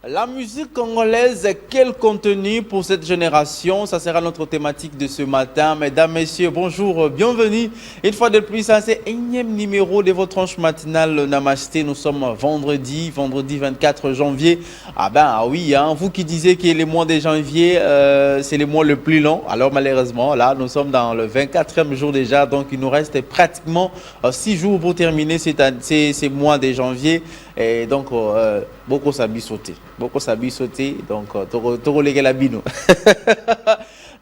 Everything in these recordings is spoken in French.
La musique congolaise, quel contenu pour cette génération? Ça sera notre thématique de ce matin. Mesdames, Messieurs, bonjour, bienvenue. Une fois de plus, à ce énième numéro de votre tranche matinale Namasté. Nous sommes vendredi 24 janvier. Oui, hein, vous qui disiez que le mois de janvier, c'est le mois le plus long. Alors malheureusement, là, nous sommes dans le 24e jour déjà. Donc, il nous reste pratiquement 6 jours pour terminer ces mois de janvier. Et donc, beaucoup s'habillent sauter. Donc, toro la bino.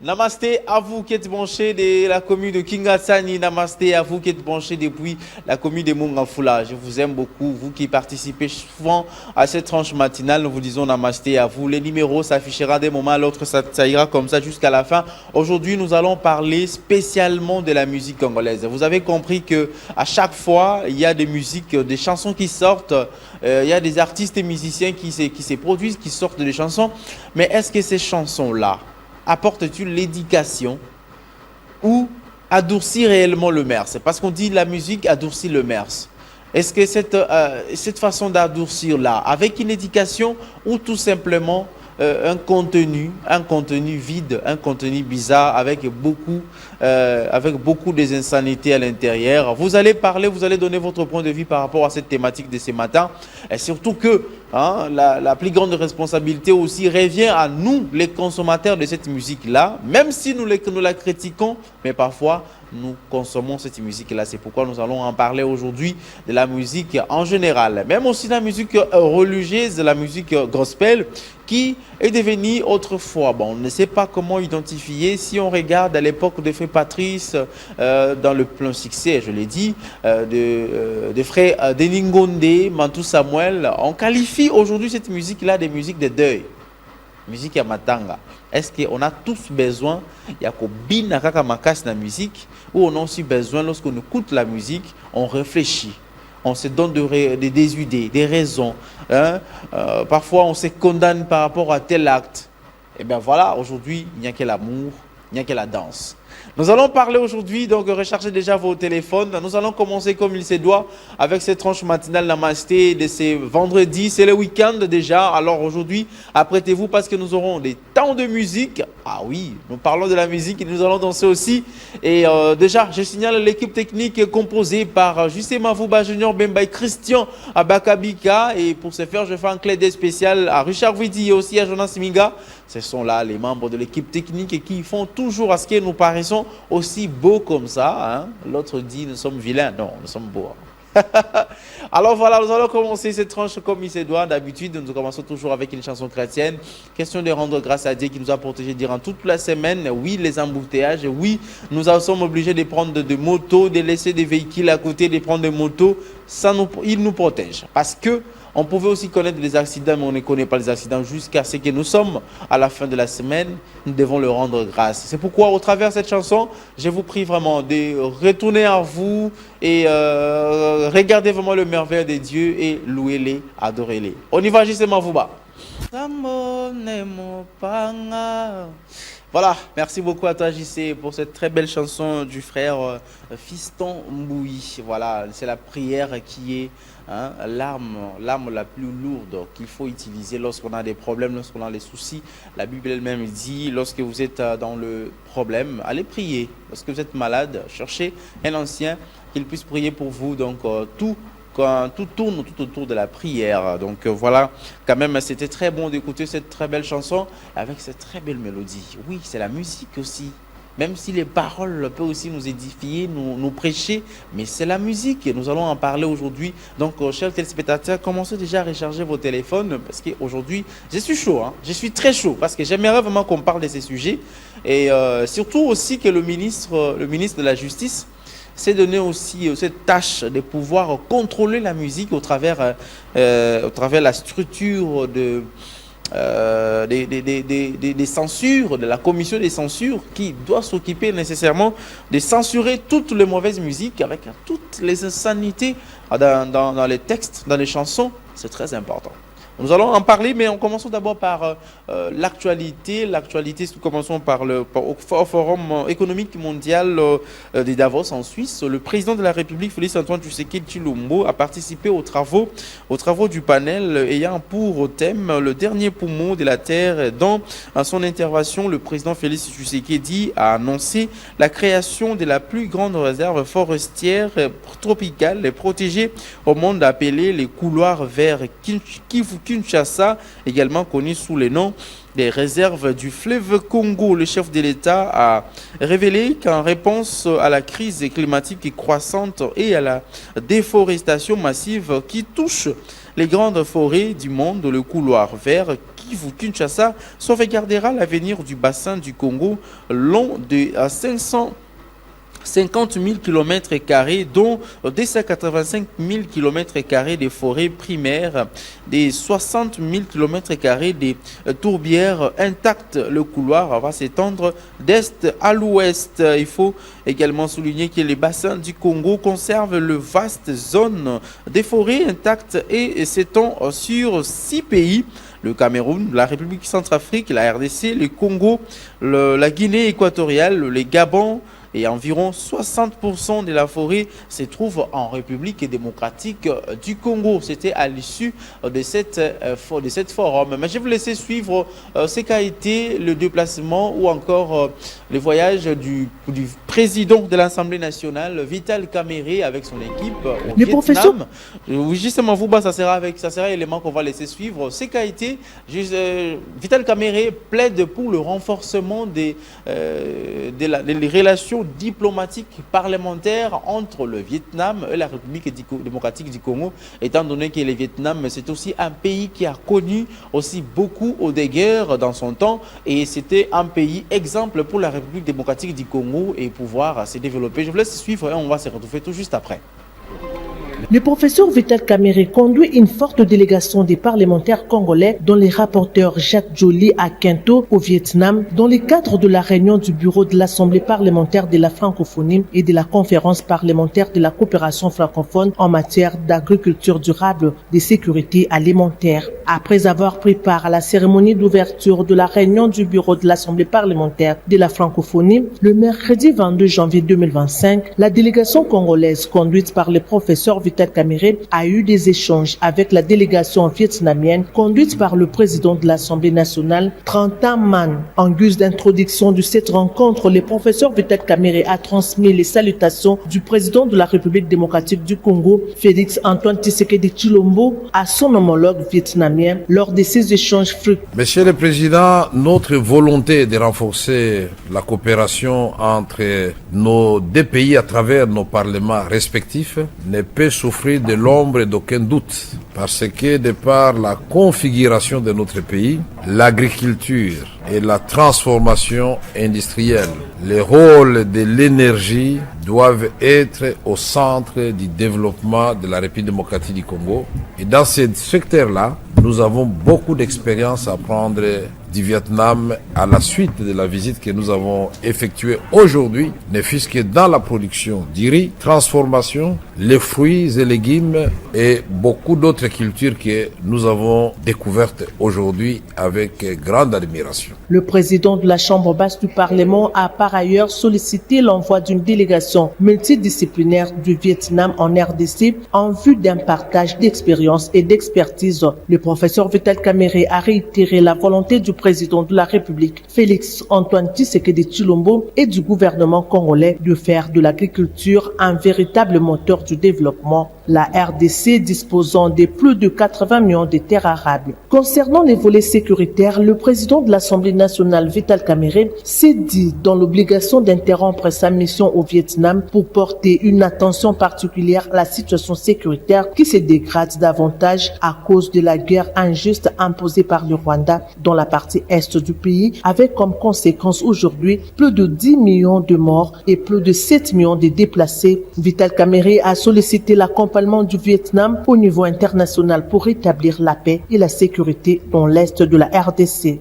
Namasté à vous qui êtes branchés de la commune de Kingatsani. Namasté à vous qui êtes branchés depuis la commune de Mongafula. Je vous aime beaucoup. Vous qui participez souvent à cette tranche matinale, nous vous disons namasté à vous. Les numéros s'affichera d'un moment à l'autre. Ça ira comme ça jusqu'à la fin. Aujourd'hui, nous allons parler spécialement de la musique congolaise. Vous avez compris que à chaque fois, il y a des musiques, des chansons qui sortent. Il y a des artistes et musiciens qui se produisent, qui sortent des chansons. Mais est-ce que ces chansons-là apportent-ils l'éducation ou adoucit réellement le mers? C'est parce qu'on dit la musique adoucit le mers. Est-ce que cette façon d'adoucir-là, avec une éducation ou tout simplement un contenu vide, un contenu bizarre avec beaucoup des insanités à l'intérieur? Vous allez parler, vous allez donner votre point de vue par rapport à cette thématique de ce matin. Et surtout que la plus grande responsabilité aussi revient à nous, les consommateurs de cette musique-là, même si nous la critiquons, mais parfois nous consommons cette musique-là. C'est pourquoi nous allons en parler aujourd'hui de la musique en général, même aussi la musique religieuse, la musique gospel, qui est devenue autrefois. Bon, on ne sait pas comment identifier. Si on regarde à l'époque de Frère Patrice, dans le plein succès, je l'ai dit, de Frère Deningonde, Mantou Samuel, on qualifie aujourd'hui cette musique-là des musiques de deuil. Musique ya matanga. Est-ce qu'on a tous besoin ya ko bina kaka makasi na musique, ou on a aussi besoin, lorsqu'on écoute la musique, on réfléchit, on se donne des idées, des raisons, hein? Parfois on se condamne par rapport à tel acte. Et bien voilà, aujourd'hui, il n'y a que l'amour, il n'y a que la danse. Nous allons parler aujourd'hui, donc rechargez déjà vos téléphones. Nous allons commencer comme il se doit avec cette tranche matinale Namasté de ce vendredi. C'est le week-end déjà. Alors aujourd'hui, apprêtez-vous parce que nous aurons des temps de musique. Ah oui, nous parlons de la musique et nous allons danser aussi. Et déjà, je signale l'équipe technique composée par Justin Mavouba Junior, Bemba et Christian Abakabika. Et pour ce faire, je fais un clé d'œil spécial à Richard Vidi et aussi à Jonas Minga. Ce sont là les membres de l'équipe technique et qui font toujours à ce que nous paraissons aussi beaux comme ça. Hein? L'autre dit nous sommes vilains. Non, nous sommes beaux. Alors voilà, nous allons commencer cette tranche comme il se doit. D'habitude, nous commençons toujours avec une chanson chrétienne. Question de rendre grâce à Dieu qui nous a protégés durant toute la semaine. Oui, les embouteillages. Oui, nous sommes obligés de prendre des motos, de laisser des véhicules à côté, de prendre des motos. Il nous protège. Parce que on pouvait aussi connaître des accidents, mais on ne connaît pas les accidents jusqu'à ce que nous sommes à la fin de la semaine. Nous devons le rendre grâce. C'est pourquoi, au travers de cette chanson, je vous prie vraiment de retourner à vous et regardez vraiment le merveille de Dieu et louez-les, adorez-les. On y va, Justin Mavouba. Voilà, merci beaucoup à toi JC pour cette très belle chanson du frère Fiston Mboui. Voilà, c'est la prière qui est l'arme la plus lourde qu'il faut utiliser lorsqu'on a des problèmes, lorsqu'on a des soucis. La Bible elle-même dit, lorsque vous êtes dans le problème, allez prier. Lorsque vous êtes malade, cherchez un ancien qu'il puisse prier pour vous. Donc quand tout tourne tout autour de la prière. Donc voilà, quand même, c'était très bon d'écouter cette très belle chanson avec cette très belle mélodie. Oui, c'est la musique aussi. Même si les paroles peuvent aussi nous édifier, nous prêcher, mais c'est la musique et nous allons en parler aujourd'hui. Donc, chers téléspectateurs, commencez déjà à recharger vos téléphones parce qu'aujourd'hui, je suis chaud, hein? Je suis très chaud parce que j'aimerais vraiment qu'on parle de ces sujets et surtout aussi que le ministre de la Justice s'est donné aussi cette tâche de pouvoir contrôler la musique au travers la structure des censures, de la commission des censures qui doit s'occuper nécessairement de censurer toutes les mauvaises musiques avec toutes les insanités dans les textes, dans les chansons. C'est très important. Nous allons en parler, mais on commençons d'abord par l'actualité. L'actualité, commençons par au Forum économique mondial de Davos en Suisse. Le président de la République, Félix-Antoine Tshisekedi Tshilombo, a participé aux travaux du panel ayant pour thème le dernier poumon de la Terre. Dans son intervention, le président Félix Tshisekedi a annoncé la création de la plus grande réserve forestière tropicale et protégée au monde, appelée les couloirs verts Kinshasa, également connu sous le nom des réserves du fleuve Congo. Le chef de l'État a révélé qu'en réponse à la crise climatique croissante et à la déforestation massive qui touche les grandes forêts du monde, le couloir vert Kinshasa sauvegardera l'avenir du bassin du Congo long de 550 000 km², dont 285 000 km² de forêts primaires, des 60 000 km² de tourbières intactes. Le couloir va s'étendre d'est à l'ouest. Il faut également souligner que les bassins du Congo conservent le vaste zone des forêts intactes et s'étend sur 6 pays. Le Cameroun, la République centrafrique, la RDC, le Congo, la Guinée équatoriale, le Gabon, et environ 60% de la forêt se trouve en République démocratique du Congo. C'était à l'issue de cette forum. Mais je vais vous laisser suivre ce qu'a été le déplacement ou encore le voyage du président de l'Assemblée nationale, Vital Kamerhe, avec son équipe au Vietnam. Oui, justement, ça sera l'élément qu'on va laisser suivre. Ce qu'a été, Vital Kamerhe plaide pour le renforcement des relations diplomatique parlementaire entre le Vietnam et la République démocratique du Congo, étant donné que le Vietnam, c'est aussi un pays qui a connu aussi beaucoup de guerres dans son temps, et c'était un pays exemple pour la République démocratique du Congo et pouvoir se développer. Je vous laisse suivre et on va se retrouver tout juste après. Le professeur Vital Kamerhe conduit une forte délégation des parlementaires congolais, dont les rapporteurs Jacques Joly à Quinto au Vietnam, dans le cadre de la réunion du bureau de l'Assemblée parlementaire de la francophonie et de la conférence parlementaire de la coopération francophone en matière d'agriculture durable et de sécurité alimentaire. Après avoir pris part à la cérémonie d'ouverture de la réunion du bureau de l'Assemblée parlementaire de la francophonie, le mercredi 22 janvier 2025, la délégation congolaise conduite par le professeur Vital Kamerhe a eu des échanges avec la délégation vietnamienne conduite par le président de l'Assemblée nationale, Tran Tam Man. En guise d'introduction de cette rencontre, le professeur Vital Kamerhe a transmis les salutations du président de la République démocratique du Congo, Félix-Antoine Tshisekedi Tshilombo, à son homologue vietnamien lors de ces échanges fructueux. Monsieur le Président, notre volonté de renforcer la coopération entre nos deux pays à travers nos parlements respectifs ne peut souffrir de l'ombre d'aucun doute, parce que de par la configuration de notre pays, l'agriculture et la transformation industrielle, le rôle de l'énergie doivent être au centre du développement de la République démocratique du Congo. Et dans ce secteur-là, nous avons beaucoup d'expérience à prendre du Vietnam à la suite de la visite que nous avons effectuée aujourd'hui, ne fût-ce que dans la production du riz, transformation, les fruits et légumes et beaucoup d'autres cultures que nous avons découvertes aujourd'hui avec grande admiration. Le président de la Chambre basse du Parlement a par ailleurs sollicité l'envoi d'une délégation multidisciplinaire du Vietnam en RDC en vue d'un partage d'expérience et d'expertise. Le professeur Vital Kamerhe a réitéré la volonté du président de la République, Félix-Antoine Tshisekedi Tshilombo, et du gouvernement congolais de faire de l'agriculture un véritable moteur du développement. La RDC disposant de plus de 80 millions de terres arables. Concernant les volets sécuritaires, le président de l'Assemblée nationale, Vital Kamerhe, s'est dit dans l'obligation d'interrompre sa mission au Vietnam pour porter une attention particulière à la situation sécuritaire qui se dégrade davantage à cause de la guerre injuste imposée par le Rwanda dans la partie est du pays, avec comme conséquence aujourd'hui plus de 10 millions de morts et plus de 7 millions de déplacés. Vital Kamerhe a sollicité l'accompagnement du Vietnam au niveau international pour rétablir la paix et la sécurité dans l'est de la RDC.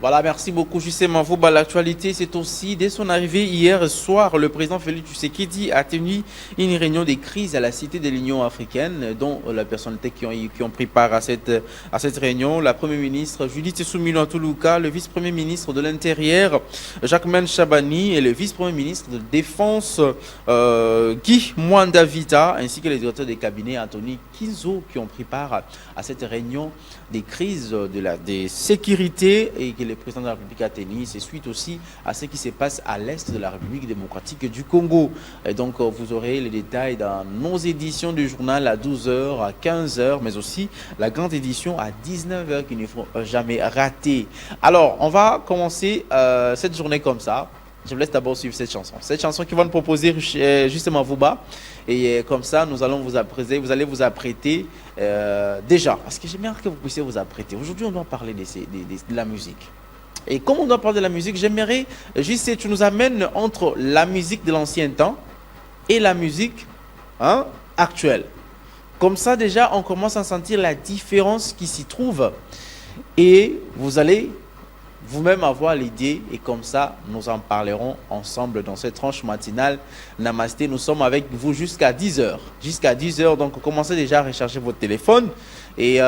Voilà, merci beaucoup justement vous. L'actualité, c'est aussi, dès son arrivée hier soir, le président Félix Tshisekedi a tenu une réunion des crises à la Cité de l'Union africaine, dont la personnalité qui ont pris part à cette réunion, la Première ministre Judith Suminwa Tuluka, le vice-premier ministre de l'Intérieur Jacquemain Chabani et le vice-premier ministre de Défense Guy Mwanda-Vita, ainsi que les directeurs des cabinets Anthony Kinzo qui ont pris part à cette réunion des crises des sécurités et que le président de la République a tenu. C'est suite aussi à ce qui se passe à l'est de la République démocratique du Congo. Et donc, vous aurez les détails dans nos éditions du journal à 12h, à 15h, mais aussi la grande édition à 19h qu'il ne faut jamais rater. Alors, on va commencer cette journée comme ça. Je vous laisse d'abord suivre cette chanson. Cette chanson qui va nous proposer justement Vouba. Et comme ça, nous allons vous apprêter. Vous allez vous apprêter déjà. Parce que j'aimerais que vous puissiez vous apprêter. Aujourd'hui, on doit parler de la musique. Et comme on doit parler de la musique, j'aimerais juste que tu nous amènes entre la musique de l'ancien temps et la musique actuelle. Comme ça, déjà, on commence à sentir la différence qui s'y trouve. Et vous allez vous-même avoir l'idée, et comme ça, nous en parlerons ensemble dans cette tranche matinale. Namasté, nous sommes avec vous jusqu'à 10h. Jusqu'à 10h, donc commencez déjà à recharger votre téléphone. Et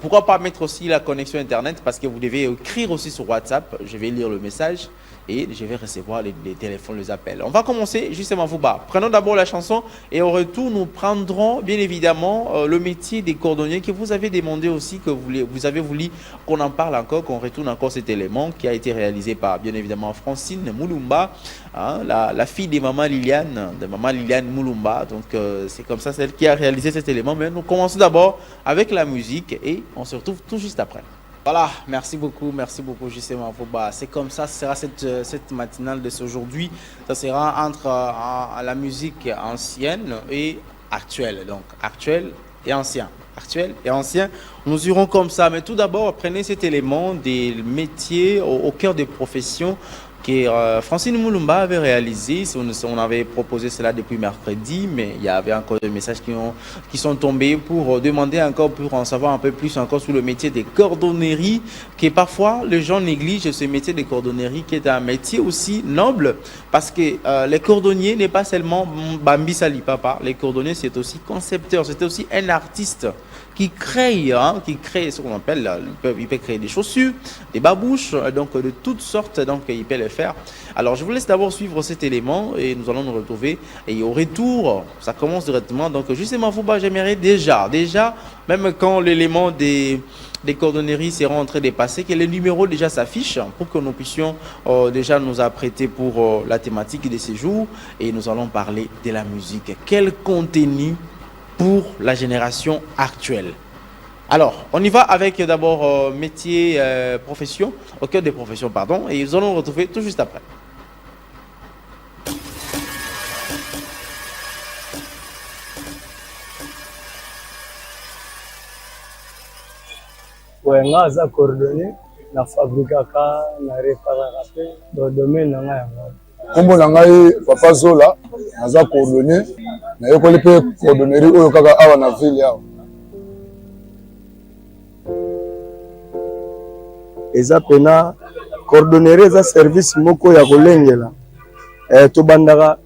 pourquoi pas mettre aussi la connexion Internet, parce que vous devez écrire aussi sur WhatsApp. Je vais lire le message et je vais recevoir les téléphones, les appels. On va commencer justement, Vouba. Prenons d'abord la chanson et au retour, nous prendrons bien évidemment le métier des cordonniers que vous avez demandé aussi, que vous avez voulu qu'on en parle encore, qu'on retourne encore cet élément qui a été réalisé par bien évidemment Francine Moulumba, la fille de Maman Liliane Moulumba. Donc c'est comme ça, celle qui a réalisé cet élément. Mais nous commençons d'abord avec la musique et on se retrouve tout juste après. Voilà, merci beaucoup justement Vouba. C'est comme ça, ce sera cette matinale de ce aujourd'hui. Ça sera entre la musique ancienne et actuelle. Donc actuelle et ancien. Actuel et ancien, nous irons comme ça. Mais tout d'abord, prenez cet élément des métiers au cœur des professions que Francine Moulumba avait réalisé. On avait proposé cela depuis mercredi, mais il y avait encore des messages qui sont tombés pour demander encore, pour en savoir un peu plus encore sur le métier des cordonneries, que parfois les gens négligent ce métier des cordonneries, qui est un métier aussi noble, parce que les cordonniers n'est pas seulement Bambi Salipapa. Les cordonniers, c'est aussi concepteur, c'est aussi un artiste qui crée ce qu'on appelle, il peut créer des chaussures, des babouches, donc de toutes sortes, donc il peut les faire. Alors je vous laisse d'abord suivre cet élément et nous allons nous retrouver. Et au retour, ça commence directement. Donc justement, Vouba, j'aimerais déjà, même quand l'élément des cordonneries seront en train de passer, que les numéros déjà s'affichent pour que nous puissions déjà nous apprêter pour la thématique de ces jours. Et nous allons parler de la musique. Quel contenu pour la génération actuelle. Alors, on y va avec d'abord métier, profession, au cœur des professions, pardon, et nous allons nous retrouver tout juste après. Ouais, nga za coordonné na fabrikaka na réparaka pe dans domaine na nga. Kombo na ngai Papa Zola naza coordonné na yekoli pe coordonnerie oyo kaka awa na ville awa. Eza pena coordonnerie eza service moko ya kolengela. Tobandaka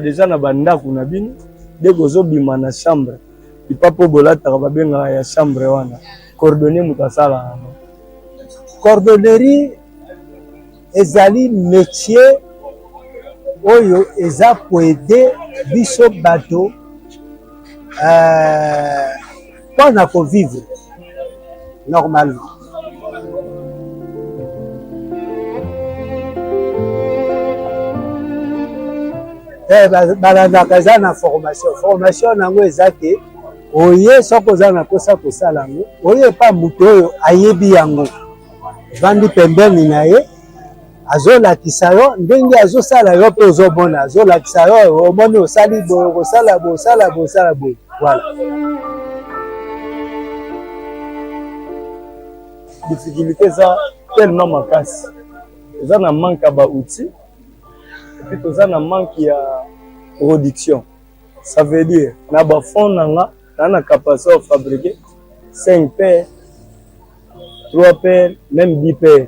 deja na bandako na bino deko zo bima na chambre. Ipapo bolata babenga ya chambre wana. Coordonner mutasala. Cordonnerie ezali métier oyo eza pour aider biso bato mpona kovivre normalement. Balandaka eza na formation nango eza ke oye soko oza na kosa kosala yango oye pa moto oyo ayebi yango vandi pembeni na ye azolakisa yo ndenge azosala yo mpe ozomona azolakisa yo omoni osali boye kosala boye voilà. Difficulté eza tellement makasi. Eza na manque ya baoutil et puis toza na manque ya production. Ça veut dire na bafond nanga na capacité de fabriquer 5 paires 3 paires, même 10 paires.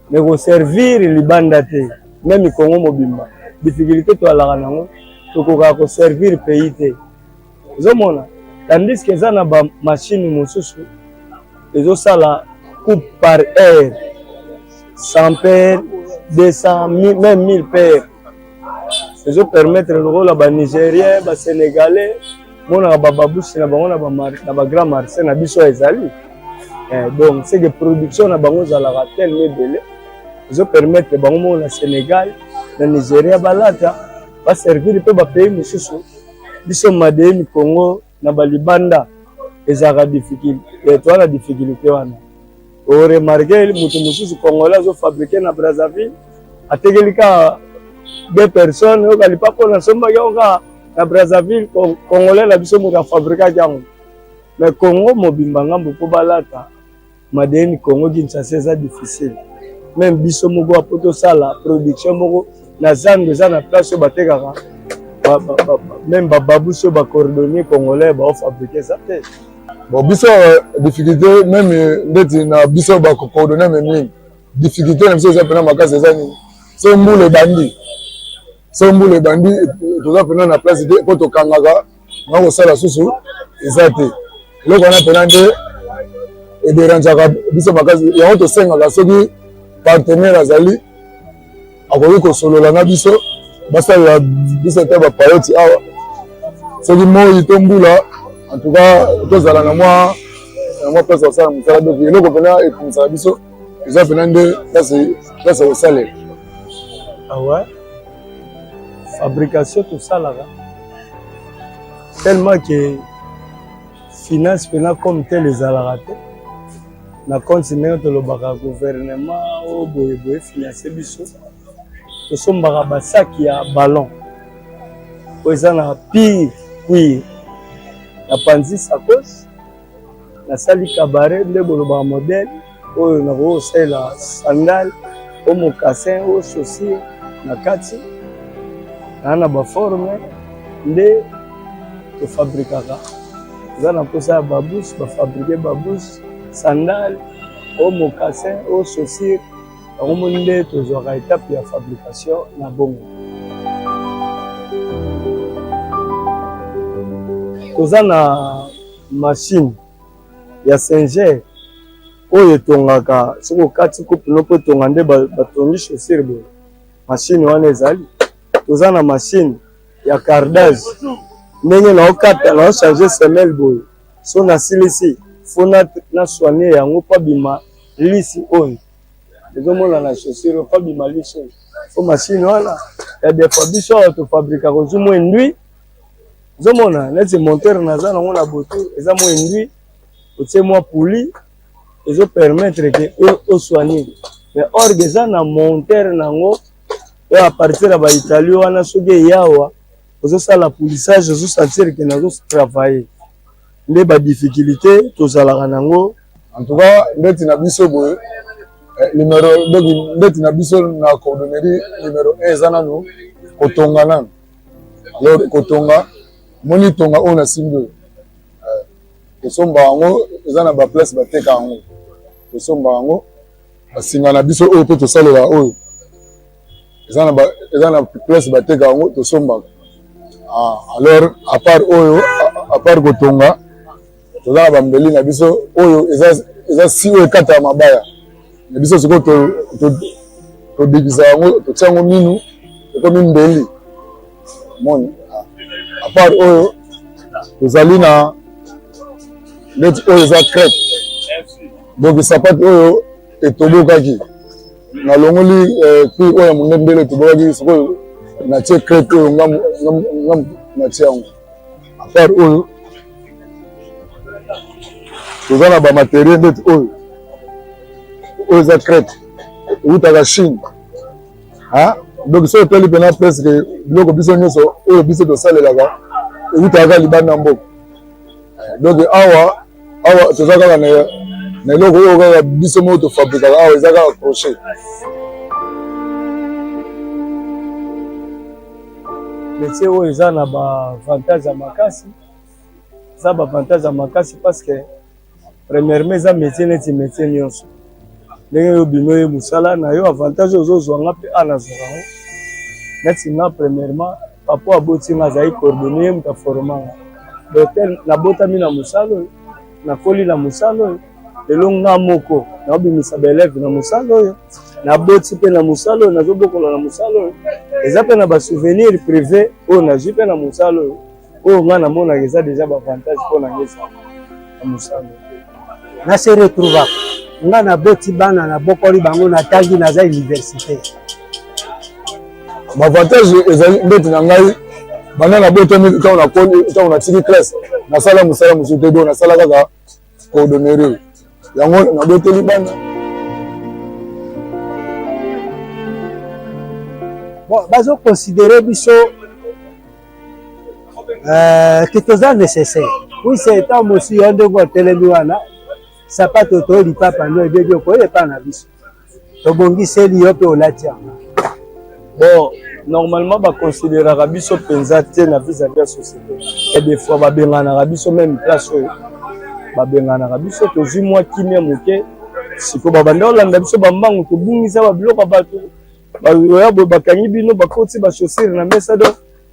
Mais vous servir libanda te, même Congo mobimba. Difficulté to ala nango, to ko servir pays te. Zomona, tandis que ça na ba machine mosusu, ezo sala coupe par heure. 100 paires, 200, même 1000 paires. Ezo permettre le rôle à ba Nigérien, ba Sénégalais, mona ba babouche na bango na ba grand marché na biso ezali. Donc c'est que production na bango za la tellement belé. Ils ont permettre que le Sénégal, le Nigeria, va servir les pays mususu. Ils sont madés Congo, na Balibanda, et ça a difficulté. Et toi la difficulté vous remarquez, les mususu congolais ont fabriqué na Brazzaville. À Tegelika, 2 personnes, ils n'ont pas pour la somme na Brazzaville, congolais la biso muka fabriqué jango. Mais Congo mobimba beaucoup balata, madé Congo Kinshasa c'est difficile. Même biso moko apoto sala production moko na zango za na place batekaka même bababouso ba cordonnier congolais ba fabriquer ça te bon biso difficulté même ndeti na biso ba cordonnier même difficulté na biso za pena makasi za ni so mbule bandi to za pena na place de poto kangaka na ko sala susu ezate loko na pena nde e dérangeaka biso makasi ya to senga soki partenaire azali akoki kosolola na biso basalela biso te bapayoti awa soki moi to mbula en tout cas tozala na mwa place kosala mosala donc eloko mpena ekumisaka biso eza mpena nde place kosalela. awa fabrication tosalaka tellement que finance mpena comme tel ezalaka te na continent tolobaka gouvernement o boye financer biso tosombaka basaki ya ballon oyo eza na pire cuir napanzi sakos nasali cabaret nde bolobaka modele oyo nakosalela sandale o mocassin o chaussure na kati naa na baforme nde tofabrikaka eza na mposa ya babouche bafabrike babouche sandales, au mocassin, au chaussures, au monde tozwaka étape ya fabrication na bongo. Toza na machine ya singer oyo etongaka soki okati coupe no mpo etonga nde batongi chaussure boye machine wana ezali. Toza na machine ya cardage ndenge naokata naochange semelle boye so nasilisi faut na soigner yango pa bima lisi oyo ezomona na chaussure pa bima lisi oyo fo machine wana ya des fois biso to fabriquer ko zo mo induit zomona neti monteur naza nango na boto eza mo induit otie mo puli ezo permettre que o soigner mais orgue eza na monteur nango et à partir ya ba italien wana soki yawa ozo sala polissage ozo sentir que nazo travailler nde ba difficulté tozalaka nango. En tout cas ndeti na biso boye numéro donc ndeti na biso na cordonnerie numéro 1 eza nanu kotonga nanu alors kotonga moni tonga oyo na simbi tosomba yango eza na baplace bateka yango tosomba yango basinga na biso oyo mpe tosalela oyo eza na place bateka yango tosombaka. Alors à part oyo à part kotonga toza na bambeli na biso oyo eza si oyo ekata ya mabaya na biso sikoyo todekisa yango totia yango minu ekomi mbeli moni. À part oyo tozali na neti oyo eza crête donc sapate oyo etobokaki nalongoli cuir oyo ya mondembele etobokaki sikoyo natie crête oyo ngambu natie yango. À part oyo toza na bamaterie ndeti oyo eza crête eutaka Chine donc so etali mpena presque biloko biso nyonso oyo biso tosalelaka eutaka libanda mboka. Donc awa toza kaka na eloko oyo kaka biso moko tofabrikaka awa eza kaka crochet. Métier oyo eza na bavantage ya makasi eza bavantage ya makasi parce que premièrement eza métier neti métier nyonso ndenge yo bino ye mosala na yo avantage ozozwanga mpe anazwaka ngo neti nga premièrement papa aboti nga azali coordonné ye moto aformanga docteur nabotami na mosala oyo nakoli na mosala oyo lelo nga moko naobimisa baeleve na mosala oyo naboti mpe na mosala oyo nazobokola na mosala oyo eza mpe na basouvenir privé oyo nazwi mpe na mosala oyo nga namonaka eza deja baavantage mpo na ngeza na mosala oyo nase retrouvaka nga naboti bana nabokoli bango natangi naza université bavantage ezali mbeti na ngai banda nabotami ntango natiki classe nasala mosala mosusu te do nasala kaka coordonnerie oyo yango naboteli bana bon bazoconsidere biso ke toza nécessaire oui c'est étant mosu yo ndenge otelemi wana sapato tolipa pando ebebi okoyepa na biso tobongiseli yo mpe olati yango bon normalement baconsidéraka biso mpenza te na vis-à-vis ya société et des fois babenganaka biso même place oyo babenganaka biso tozwi mwa kimia moke siko babanda olanda biso bambangu tobungisa babiloko ya bato oya boye bakangi bino bakoti bachaussure na mesa do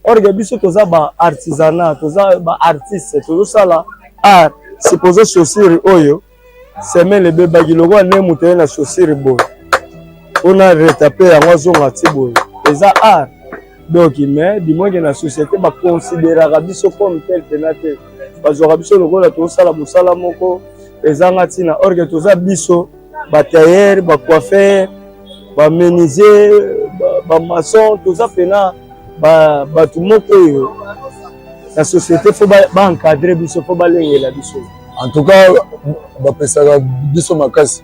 orge biso toza baartisanat toza baartiste tozosala art supposé chaussure oyo semele ebebaki lokola nde moto ye na chaussure boye mpona retape yango azonga ti boye eza art donc mais dimonke na société baconsidéraka biso comme tel pena te bazwaka biso lokola tozosala mosala moko ezanga ntina orge toza biso batailleur bacoiffeur bamenisier bamaçon toza pena bato moko oyo na société fo baencadre biso fo balengela biso en tout cas bapesaka biso makasi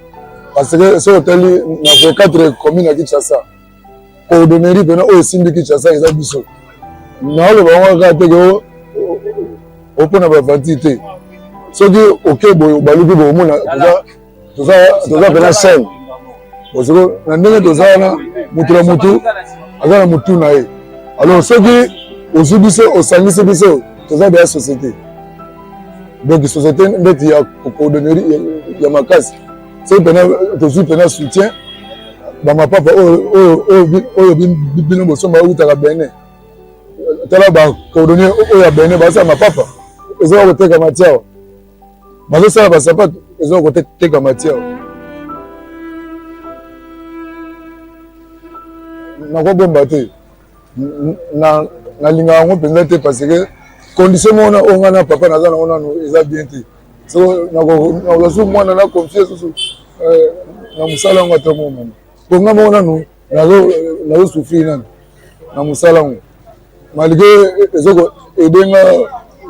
parce que soki otali na 24 commune ya Kinshasa coordonnerie pena oyo esimbi Kinshasa eza biso naoloba yango kaka teke opona bavanti te soki oke boye baluki bokomona toza pena chaine osiko na ndenge toza wana motu na motu aza na motu na ye alors soki ozwi biso osangisi biso toza deya société donc société ndeti ya coordonnerie ya makasi soki pena tozwi pena soutien bamapapa oyo bino bosomba outaka bene tala bacoordonnier oyo ya bene basala mapapa ezaka koteka matiawa bazosala basapato ezaka koteka matiawa nakobomba te nalingaka yango mpenza te parce que condition mona oyo nga na papa naza nango nano eza bien te so nakosu mwana na confie susu na mosala yango ata mo mama po nga moko nano nazosouffrir nano na mosala yango malgré ezoko edenga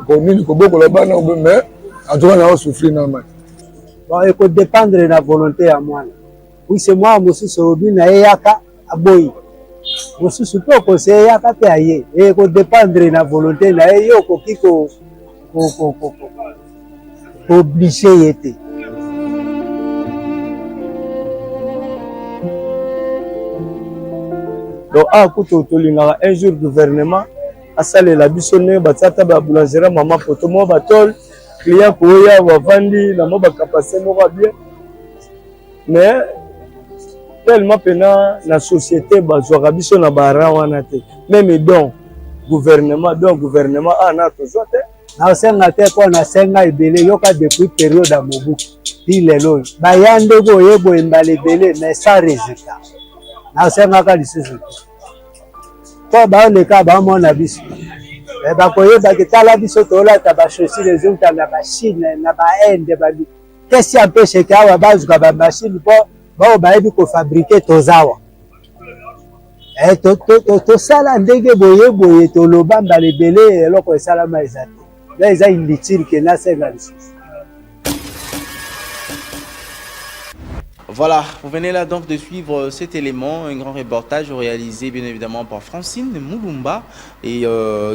konini kobokola bana mais en tout cas nazosouffrir na mai bon ekodépendre na volonté ya mwana oui c'est moi mosusu olobi na ye yaka aboyi mosusu mpe okosi eyaka mpe aye ekodépendre na volonté na ye ye okoki kooblige ye te donc akuta tolingaka un jour gouvernement asalela biso ndenge batia ata baboulangerie mama poto moko batole client koya bavandi na mwa bacapacité moko ya bien mais tellement pena na société bazwaka biso na bara wana te même donc gouvernement ana tozwa te naosenga te mpo nasenga ebele yoka depuis période ya mobutu ti lelo oyo baya ndenge oyeba oyembala ebele mais sans résultat nasengaka lisusu te mpo baoleka bamona biso bakoyebaki tala biso toolata bachaussure ezouta na bachine na bainde kesi ampesheke awa bazuka bamashine mpo bao bayebi kofabrike tozawa tosala ndenge boyeboye toloba mbala ebele eloko esalama eza te la eza inutile ke nasenga lisusu. Voilà, vous venez là donc de suivre cet élément, un grand reportage réalisé bien évidemment par Francine Moulumba et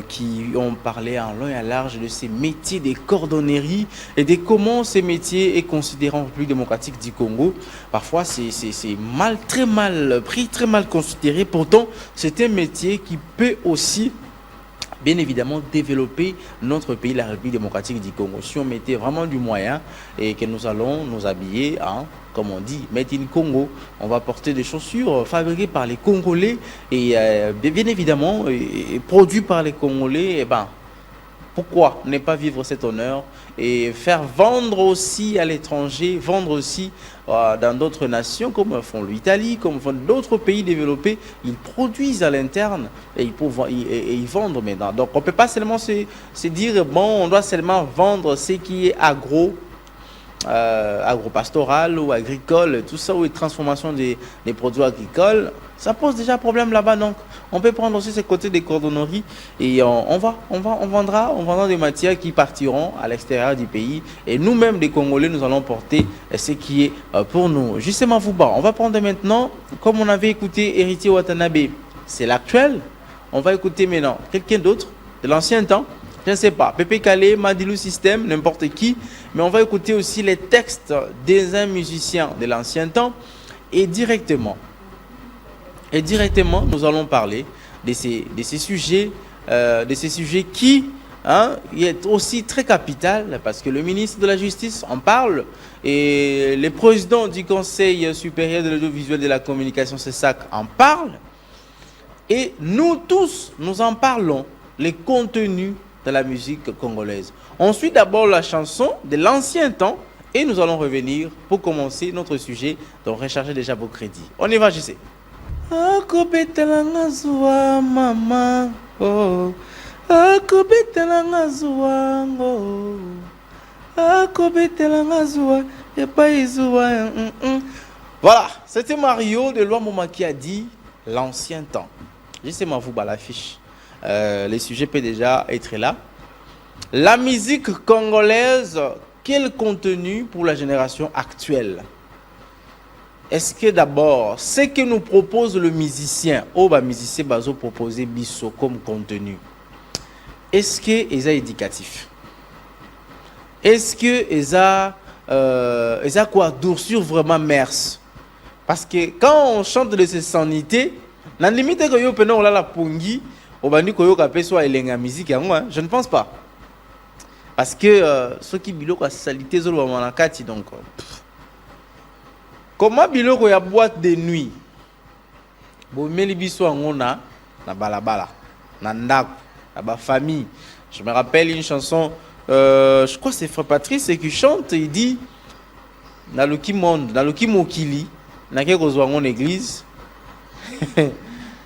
qui ont parlé en long et en large de ces métiers des cordonneries et de comment ces métiers est considéré en République démocratique du Congo. Parfois c'est mal, très mal pris, très mal considéré. Pourtant c'est un métier qui peut aussi bien évidemment développer notre pays, la République démocratique du Congo. Si on mettait vraiment du moyen et que nous allons nous habiller, hein, comme on dit, Made in Congo, on va porter des chaussures fabriquées par les Congolais et bien évidemment produits par les Congolais, et ben, pourquoi ne pas vivre cet honneur et faire vendre aussi à l'étranger, vendre aussi dans d'autres nations comme font l'Italie, comme font d'autres pays développés. Ils produisent à l'interne et ils vendent maintenant. Donc on ne peut pas seulement se dire, bon, on doit seulement vendre ce qui est agropastoral ou agricole, tout ça, ou les transformations des produits agricoles. Ça pose déjà problème là-bas, donc on peut prendre aussi ce côté des cordonneries et on vendra des matières qui partiront à l'extérieur du pays et nous-mêmes des Congolais nous allons porter ce qui est pour nous. Justement, on va prendre maintenant, comme on avait écouté Héritier Watanabe, c'est l'actuel, on va écouter maintenant quelqu'un d'autre de l'ancien temps, je ne sais pas, Pépé Calé, Madilou System, n'importe qui, mais on va écouter aussi les textes des un musiciens de l'ancien temps et directement, nous allons parler de ces sujets qui est aussi très capital parce que le ministre de la Justice en parle et le président du Conseil supérieur de l'audiovisuel de la communication, CESAC, en parle et nous tous, nous en parlons, les contenus de la musique congolaise. On suit d'abord la chanson de l'ancien temps et nous allons revenir pour commencer notre sujet, donc recharger déjà vos crédits. On y va, je sais. Akobetelanga zuwa mama oh akobetelanga zuwa oh akobetelanga zuwa epai zuwa Voilà, c'était Mario de Luamoma qui a dit l'ancien temps. Justement vous bas l'affiche. Les sujets peuvent déjà être là. La musique congolaise, quel contenu pour la génération actuelle? Est-ce que d'abord, ce que nous propose le musicien, musicien bazo proposer biso comme contenu, est-ce que est éducatif? Est-ce que est quoi d'oursure vraiment merce? Parce que quand on chante de ses sanités, la limite que yo pena on la pongi, au bandi ko yo kapé soit elenga musique je ne pense pas. Parce que ceux qui bilo quoi salité zo ba manakati donc comment biloko ya boîte de nuit bomeli biso ngona na balabala na ndako na ba famille. Je me rappelle une chanson je crois que c'est Frère Patrice qui chante, il dit na loki monde na loki mokili na ke kozwa ngona église.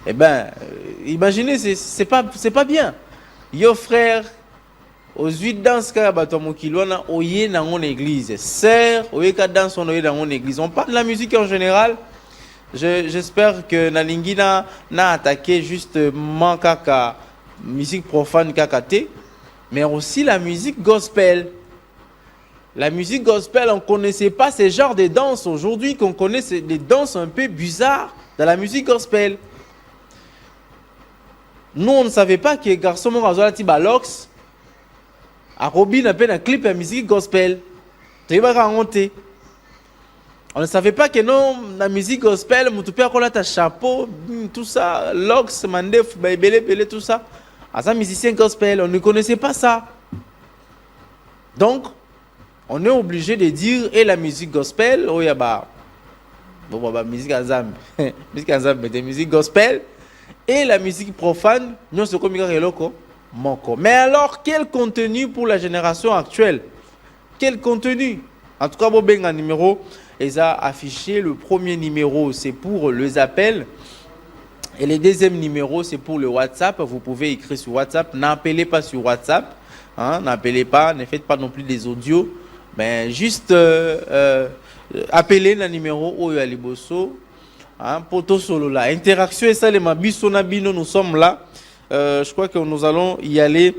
Eh ben imaginez, c'est pas bien. Yo frère aux 8 danses ka bato mokilwana oye na ngona église. Sœur oye ka danse on oye na ngona église. On parle de la musique en général. J'espère que Nalingi na attaqué justement kaka musique profane kakate, mais aussi la musique gospel. La musique gospel, on connaissait pas ce genre de danse. Aujourd'hui qu'on connaît des danses un peu bizarres dans la musique gospel. Nous on ne savait pas que garçon mon razola ti balox a Robin a peine un clip à musique gospel. Tu vas raconter. On ne savait pas que non, la musique gospel, mon toupé a ta chapeau, tout ça, lox, mandef, belé, tout ça. À ça, musicien gospel, on ne connaissait pas ça. Donc, on est obligé de dire, et la musique gospel, oh yaba, bon, musique azam, musique azam, mais des musiques gospel, et la musique profane, nous sommes comme Reloko, Moko. Mais alors, quel contenu pour la génération actuelle? Quel contenu? En tout cas, bon, ben, un numéro. Ils ont affiché le premier numéro, c'est pour les appels. Et le deuxième numéro, c'est pour le WhatsApp. Vous pouvez écrire sur WhatsApp. N'appelez pas sur WhatsApp. Hein, n'appelez pas, ne faites pas non plus des audios. Mais juste appelez le numéro Oyo Aliboso. Hein, Poto Solo là. Interaction et ça, les mabiso nabino, nous sommes là. Je crois que nous allons y aller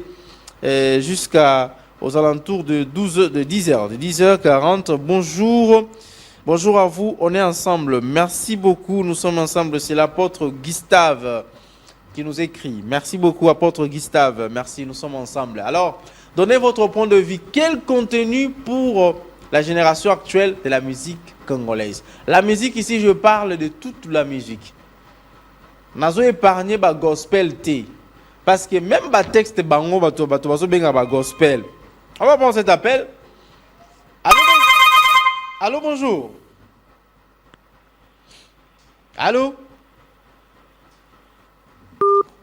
jusqu'à aux alentours de 10h40. Bonjour à vous, on est ensemble. Merci beaucoup, nous sommes ensemble. C'est l'apôtre Gustave qui nous écrit. Merci beaucoup, apôtre Gustave. Merci, nous sommes ensemble. Alors, donnez votre point de vue. Quel contenu pour la génération actuelle de la musique congolaise? La musique, ici, je parle de toute la musique. Nazo épargné ba gospel T. Parce que même le texte bango bato benga ba gospel. On va prendre cet appel. Allô, bonjour. Allô?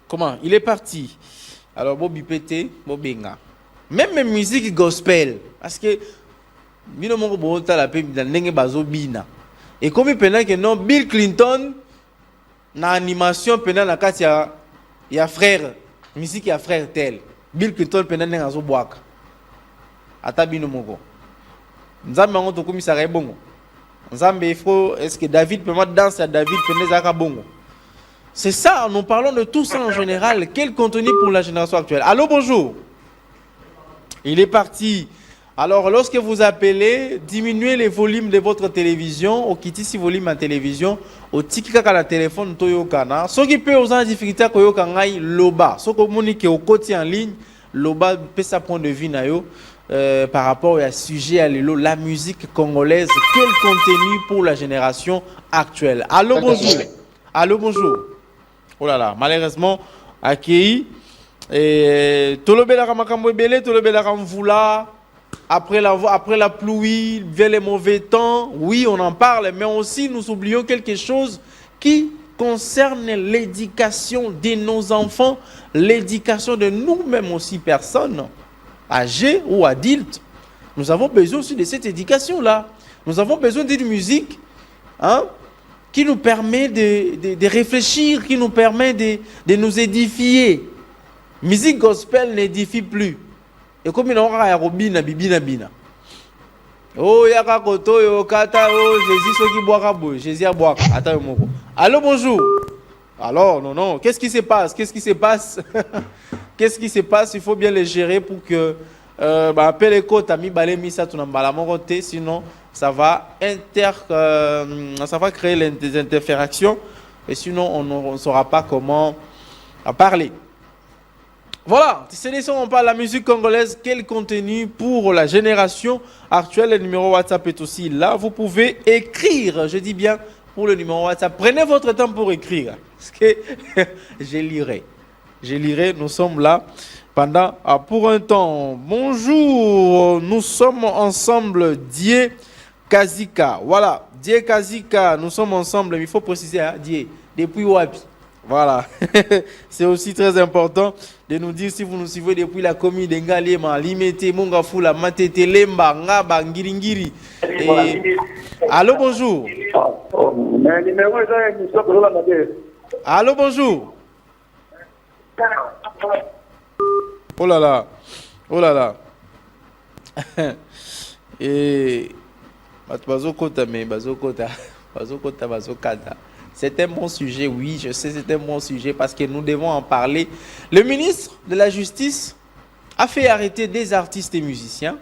Comment? Il est parti. Alors, Bobi Pété, Bobenga. Même mes musiques gospel. Parce que, bino moko boota la pe ndenge bazo bina. Et comme il que non, Bill Clinton, na animation pendant la carte ya frère, musique ya frère tel. Bill Clinton pendant ndenge azo boaka. Ata bino moko. Nzambe ngo to komisa bongo. Nzambe est-ce que David peut mettre danse à David pendant zaka bongo. C'est ça, nous parlons de tout ça en général. Quel contenu pour la génération actuelle? Allô, bonjour. Il est parti. Alors, lorsque vous appelez, diminuez les volumes de votre télévision, au kitisi volume en télévision, au tiki kaka la téléphone toyokana. Ce qui peut aux en difficulté à koyokangai loba. Ce que monique au côté en ligne, loba peut sa point de vue nayo par rapport au sujet à l'élo, la musique congolaise. Quel contenu pour la génération actuelle? Allô, bonjour. Allô, bonjour. Oh là là, malheureusement, accueilli. Et tolobela kamakambo belé, tolobela kamvula. Après la pluie, vers les mauvais temps, oui, on en parle, mais aussi nous oublions quelque chose qui concerne l'éducation de nos enfants, l'éducation de nous-mêmes aussi, personnes âgées ou adultes. Nous avons besoin aussi de cette éducation-là. Nous avons besoin d'une musique qui nous permet de réfléchir, qui nous permet de nous édifier. Musique gospel n'édifie plus. Et comme il y a robina bibina. Oh, yaka koto yo kata oh Jésus soki boaka boy, Jésus a boaka. Attends moko. Allô, bonjour. Alors non, qu'est-ce qui se passe? Qu'est-ce qui se passe? Qu'est-ce qui se passe? Il faut bien les gérer pour que appel éco tami balé misa tu n'embala moko te, sinon ça va créer des interférations et sinon on ne saura pas comment parler. Voilà, c'est laissons on parle de la musique congolaise, quel contenu pour la génération actuelle. Le numéro WhatsApp est aussi là. Vous pouvez écrire, je dis bien pour le numéro WhatsApp. Prenez votre temps pour écrire. Parce que je lirai, nous sommes là pendant pour un temps. Bonjour, nous sommes ensemble, Die Kazika. Voilà, Die Kazika, nous sommes ensemble. Il faut préciser, Die, depuis Wapi. Voilà, c'est aussi très important de nous dire si vous nous suivez depuis la commune de Ngalema, Limete, Mongafula, Matete, Lemba, Ngaba, Ngiringiri. Allô, bonjour. Allô, bonjour. Oh là là, oh là là. Et bazokota. C'est un bon sujet, oui, je sais, c'est un bon sujet parce que nous devons en parler. Le ministre de la Justice a fait arrêter des artistes et musiciens.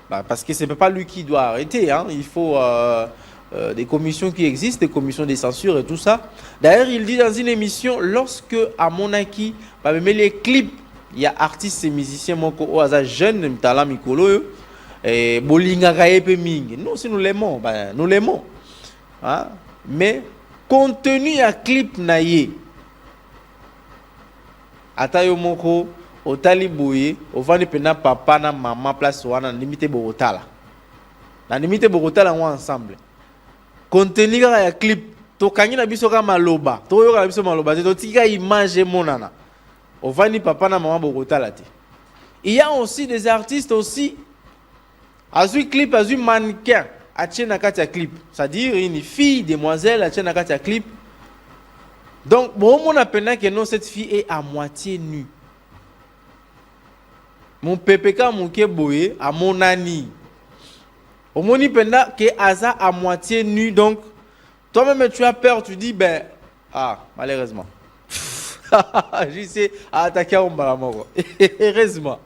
Parce que ce n'est pas lui qui doit arrêter. Il faut des commissions qui existent, des commissions de censure et tout ça. D'ailleurs, il dit dans une émission, lorsque à Monaki, les clips, il y a artistes et musiciens, jeunes, et Bolinga Kaepe Ming. Nous, si nous l'aimons, nous l'aimons. Mais contenu à clip naïe atayo moko otali boye ovani pena papa na maman place wana limité borotala na limité borotala wa ensemble contenu ya clip to kangi na biso ka maloba to yoka na biso maloba to tika image monana ovani papa na maman borotala te. Il y a aussi des artistes aussi azui clip azui mannequin a tient à clip, c'est-à-dire une fille, demoiselle, a tient à clip. Donc, bon, on appelle que non, cette fille est à moitié nue. Mon PPK, mon keboye, à mon ami. Au moins, il que Aza à moitié nu, donc, toi-même, tu as peur, tu dis, malheureusement. Je sais, attaquer un balamoro. Heureusement.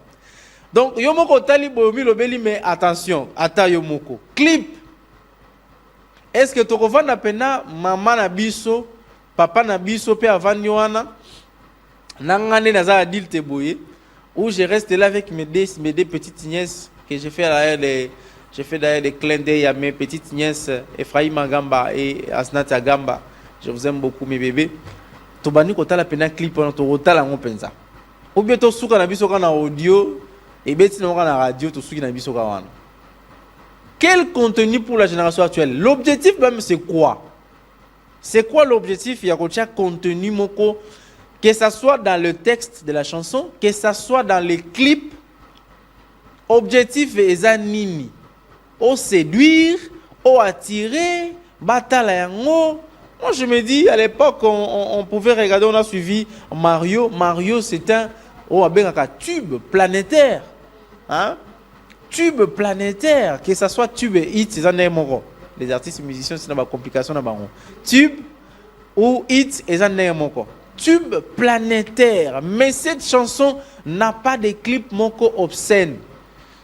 Donc, Yomoko Talibo Milobeli, mais attention, Ata Yomoko. Clip. Est-ce que tu revends la pena, maman Nabiso, papa Nabiso, père Avanywana, Nangane Naza Adulte Boye, où je reste là avec mes deux petites nièces que j'ai fait d'ailleurs des clins d'œil à mes petites nièces, Ephraïm Gamba et Asnata Gamba. Je vous aime beaucoup, mes bébés. tobani kotala pena clip on to rotala ngo penza ou bien to suka na biso kana audio et beti na kana radio to suki na biso ka wana. Quel contenu pour la génération actuelle? L'objectif même c'est quoi? C'est quoi l'objectif? Il y a un contenu moko, que ça soit dans le texte de la chanson, que ça soit dans les clips. Objectif est nini? Au séduire, au attirer, batala yango. Moi je me dis à l'époque on pouvait regarder, on a suivi Mario. Mario c'est un tube planétaire. Hein? Tube planétaire, que ce soit tube et hit, c'est un numéro. Les artistes et musiciens, c'est une complication. Tube ou hit, c'est un numéro. Tube planétaire. Mais cette chanson n'a pas de clip moko obscène.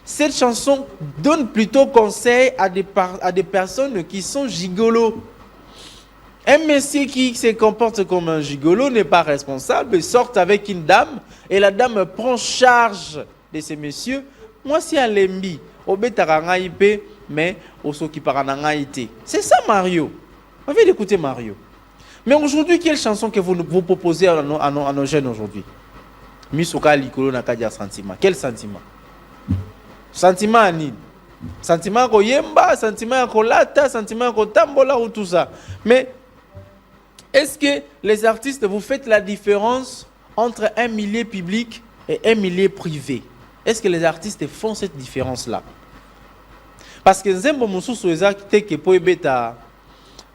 Cette chanson donne plutôt conseil à des personnes qui sont gigolos. Un monsieur qui se comporte comme un gigolo n'est pas responsable, sort avec une dame et la dame prend charge de ces messieurs. Moi, si à l'embi, au bétaranaïpe, mais au soki paranaïté. C'est ça, Mario. On vient d'écouter Mario. Mais aujourd'hui, quelle chanson que vous proposez à nos jeunes aujourd'hui? Misoka Likolo Nakadia sentiment. Quel sentiment? Sentiment à Nid. Sentiment à Yemba, sentiment à Kolata, sentiment à Kotambola ou tout ça. Mais est-ce que les artistes, vous faites la différence entre un milieu public et un milieu privé? Est-ce que les artistes font cette différence-là? Parce que Nzembo Moussou Ezaki te po ebeta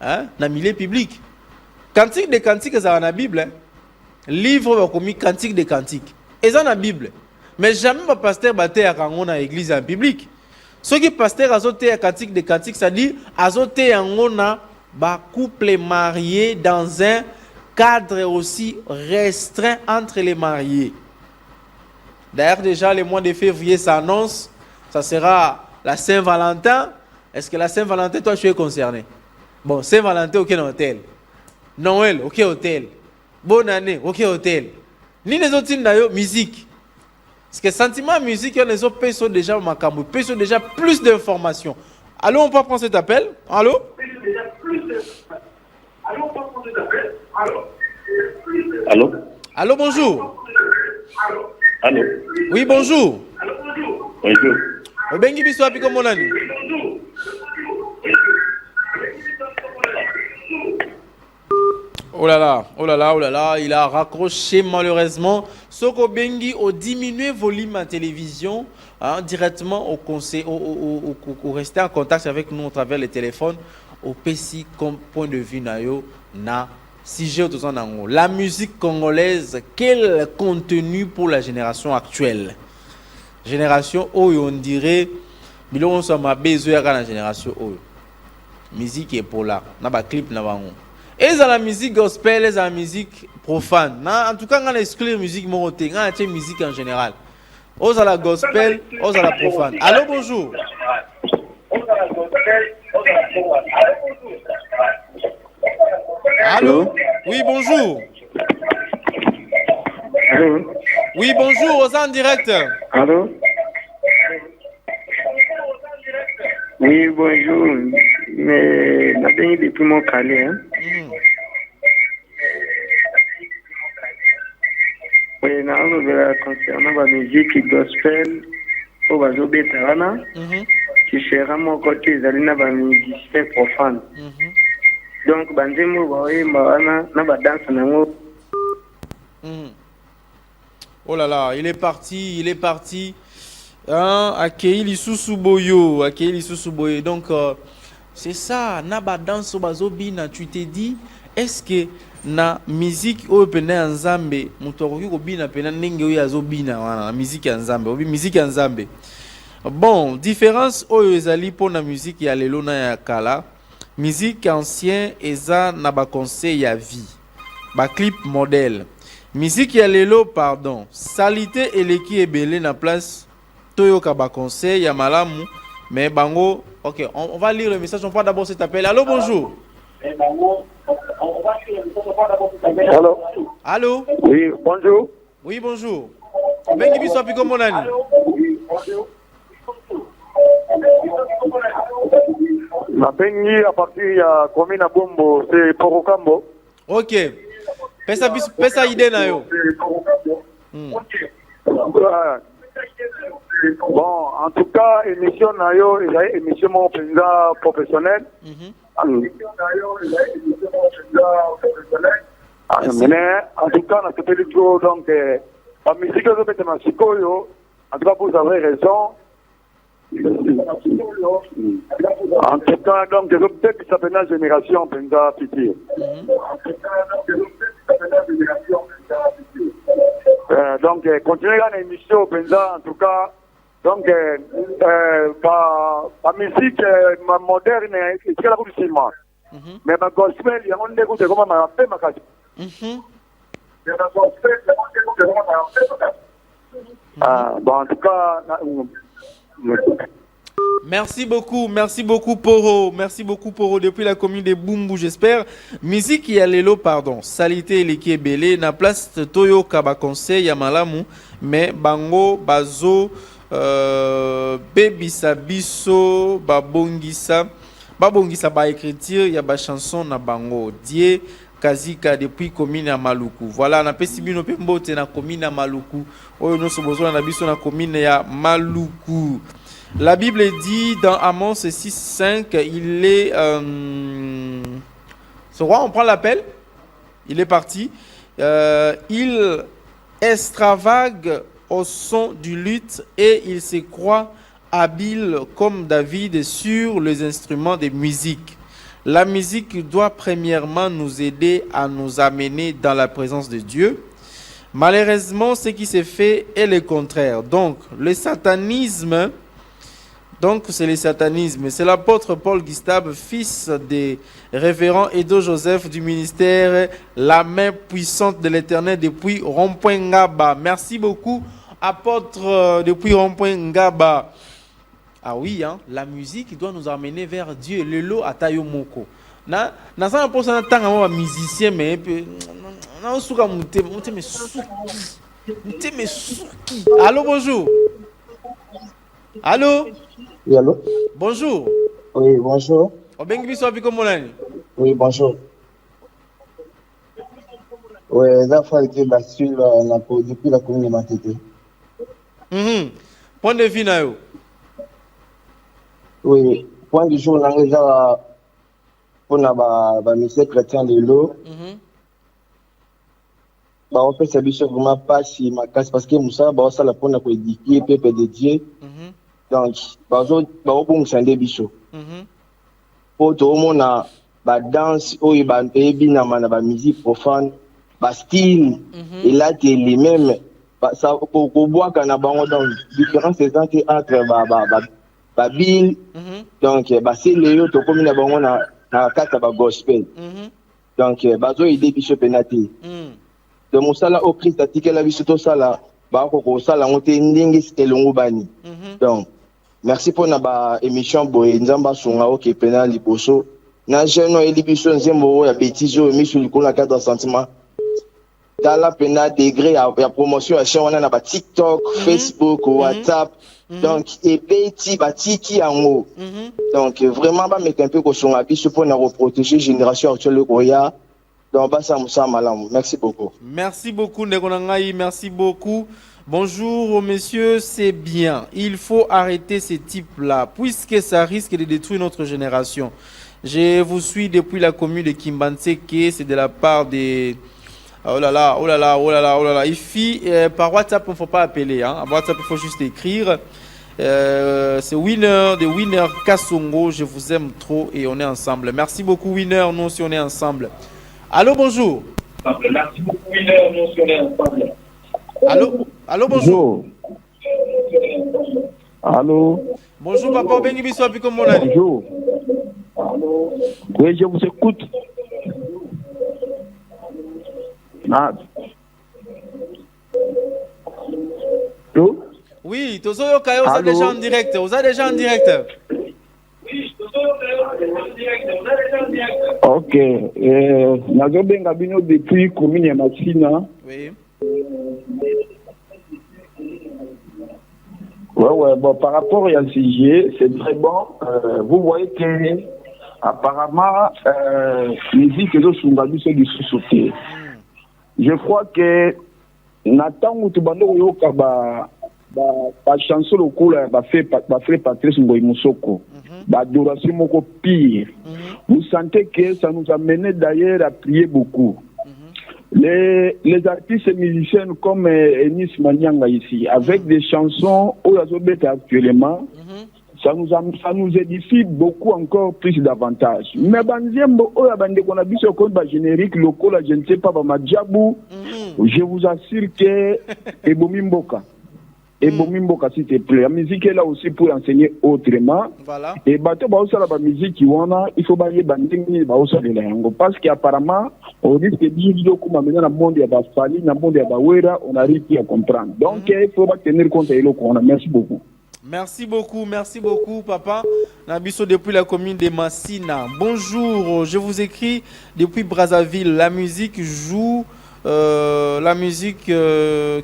na milieu public. Cantique de cantiques c'est dans la Bible. Livre comme cantique de cantiques. Et dans la Bible. Mais jamais le pasteur battait à Kango dans l'église en public. Ce qui pasteur azoté à cantique de cantiques, ça dit azoté à Ngona ba couple marié dans un cadre aussi restreint entre les mariés. D'ailleurs, déjà, le mois de février s'annonce, ça sera la Saint-Valentin. Est-ce que la Saint-Valentin, toi, tu es concerné? Bon, Saint-Valentin, ok, hôtel. Noël, ok, hôtel. Bonne année, ok, hôtel. Ni les autres, d'ailleurs, musique. Parce que sentiment musique, les autres pays sont déjà macambou, pays sont déjà plus d'informations. Allô, on peut prendre cet appel? Allô? Allô? Allô, bonjour. Allô? Oui, bonjour. Bonjour. Obengi biso api comme on a dit. Oh là là, oh là là, oh là là, il a raccroché malheureusement. Soko Bengi au diminuer volume à télévision, hein, directement au conseil, au rester en contact avec nous à travers le téléphone, au PC comme point de vue nayo na sujet tout ça. La musique congolaise, quel contenu pour la génération actuelle? Génération Oyo, on dirait, mais on s'en a besoin de la génération Oyo. Musique est pour là, n'a pas clip n'a pas. Et dans la musique gospel, et dans la musique profane. En tout cas, on a exclu la musique moroté, on a la musique en général. Aux à la gospel, aux à la profane. Allô, bonjour. Allô? Oui, bonjour. Allô? Oui, bonjour, aux en direct. Allô? Oui, bonjour. Mais la dernière depuis mon calé, hein? Oui, concernant la musique gospel, au bazo bétarana, qui sera mon côté, zalina ba musicien profane. Donc, banzemo baoye mawana na ba danse nango. Oh là là, il est parti. Hein, accueilli sous boyo. Donc, c'est ça, na ba danse bazo bina, tu t'es dit, est-ce que na musique oyo pena nzambe mutu akoki kobina pena ndenge oyo azobina wana musique ya nzambe obi musique ya nzambe? Bon, différence oyo ezali po na musique ya lelo na ya kala. Musique ancien eza na ba conseil ya vie, ba clip modèle. Musique ya lelo, pardon, salité eleki ebele na place toyoka ba conseil ya malamu, mais bango. OK, on va lire le message, on prend d'abord cet appel. Allô, bonjour. Allô? Allô? Oui, bonjour. Oui, bonjour. Bengi biso api comme on a dit. Ma bengi à partir ya commune à Bombo, c'est Porokambo. OK. Pesa idée na yo. Bon, en tout cas, émission Nayo, émission mon président professionnel. Mais en tout cas, on a fait le tour, donc, la musique que vous mettez dans Chicoyo, en tout cas, vous avez raison. En tout cas, donc, peut-être que ça fait une génération, président Pitié. Donc, continuez l'émission, président, en tout cas. Donc, la musique moderne, c'est la boule de ciment. Mais ma gospel, il y a un dégoût de comment m'a fait ma case. Bon, en tout cas, merci beaucoup Poro, depuis la commune de Bumbu, j'espère. Musique qui a l'élo, pardon, salité liki ebele, na place Toyo Kaba conseil ya malamu, mais bango, bazo, bebisa biso, babongisa ba écriture, ya ba chanson na bango, die Kazika depuis commune à Maluku. Voilà, na pesibino pembo te na commune à Maluku. Oyo no sobozo na biso na commune ya Maluku. La Bible dit dans Amos 6:5, il est ce roi, on prend l'appel. Il est parti. Il extravague au son du luth et il se croit habile comme David sur les instruments de musique. La musique doit premièrement nous aider à nous amener dans la présence de Dieu. Malheureusement, ce qui se fait est le contraire. Donc, le satanisme, c'est l'apôtre Paul Gustave, fils des révérends Edo Joseph du ministère La main puissante de l'Éternel depuis Rond-Point Ngaba. Merci beaucoup, apôtre depuis Rond-Point Ngaba. Ah oui, hein, la musique doit nous amener vers Dieu. Le lot à tayo moko. Na ça pour ça tant un musicien mais na suka mute me suki. Allô, bonjour. Allô? Oui, allô? Bonjour. Oui, bonjour. Oui, bonjour. Oui, la fois été bascule depuis la commune de Matete. Point de vue, Nayo. Oui, point du jour, on a déjà pour la mission chrétien de l'eau. On fait ça vraiment pas si ma casse parce que Moussa, ça la pour nous édifier, peuple de Dieu. Donc, on peut s'en bicho. Pour tout le monde, la danse, la musique profane, le style, et là, c'est les mêmes. Ça, pour boire, quand on a dans différentes saisons entre Babil, donc, c'est les autres comme nous avons na carte gospel. Donc, bazo idée bicho penati. Donc, Moussa au Christ a tiqué la vie sur tout ça là. Ko sala ngote ndingi stelongo bani. Donc, merci pour na émission boye nzamba songa oke pena liboso. Na jeune eli biso nzembo ya bêtise o misu likolo 4 cm. Tala pena degré ya promotion ya chaîne wana na TikTok, Facebook, WhatsApp. Donc, et petit batiki yango. Donc, vraiment ba mettre un peu ko songa biso pour na reprotéger génération actuelle Goya. Donc, merci beaucoup. Merci beaucoup, Ndegonangaï. Merci beaucoup. Bonjour, messieurs. C'est bien. Il faut arrêter ces types-là, puisque ça risque de détruire notre génération. Je vous suis depuis la commune de Kimbanseke. C'est de la part des... Oh là là, oh là là, oh là là, oh là là. Par WhatsApp, il ne faut pas appeler. Hein. Par WhatsApp, il faut juste écrire. C'est Winner de Winner Kassongo. Je vous aime trop et on est ensemble. Merci beaucoup, Winner. Nous aussi, on est ensemble. Allô, bonjour. Merci beaucoup, Winner. Nous sommes ensemble. Allô, bonjour. Allô. Bonjour, papa. Bonjour. Oui, je vous écoute. Allô? Oui, Tozoyo Kayo, vous êtes déjà en direct. Vous êtes déjà en direct. Ok. Nazobenga bino depuis commune ya Masina. Oui. Ouais, bon, par rapport à sujet, c'est très bon. Vous voyez que, apparemment, musique et autres sont du sous-sauté. je crois que natango tubando yoka ba chanson lokola ba fait Patrice Ngoyi Musoko ba adoration moko pire. Vous sentez que ça nous a mené d'ailleurs à prier beaucoup. Les artistes et musiciens comme Enis Manyanga ici, avec des chansons où actuellement, ça nous édifie beaucoup encore plus davantage. Mais banzembo oya bande qu'on a vu sur le générique local, je ne sais pas, Madjabou, je vous assure que Ebomimboka. Ebomimboka, s'il te plaît. La musique est là aussi pour enseigner autrement. Voilà. Et bateau baosa la musique il faut bailler banding baosa de lango parce qu'apparemment on risque de dire comme maintenant dans le monde il y a Bafali, dans le monde il y a Bawera, on arrive à comprendre. Donc il faut pas tenir compte de l'eau. Merci beaucoup. Merci beaucoup, papa. Nabiso depuis la commune de Massina. Bonjour, je vous écris depuis Brazzaville. La musique joue, que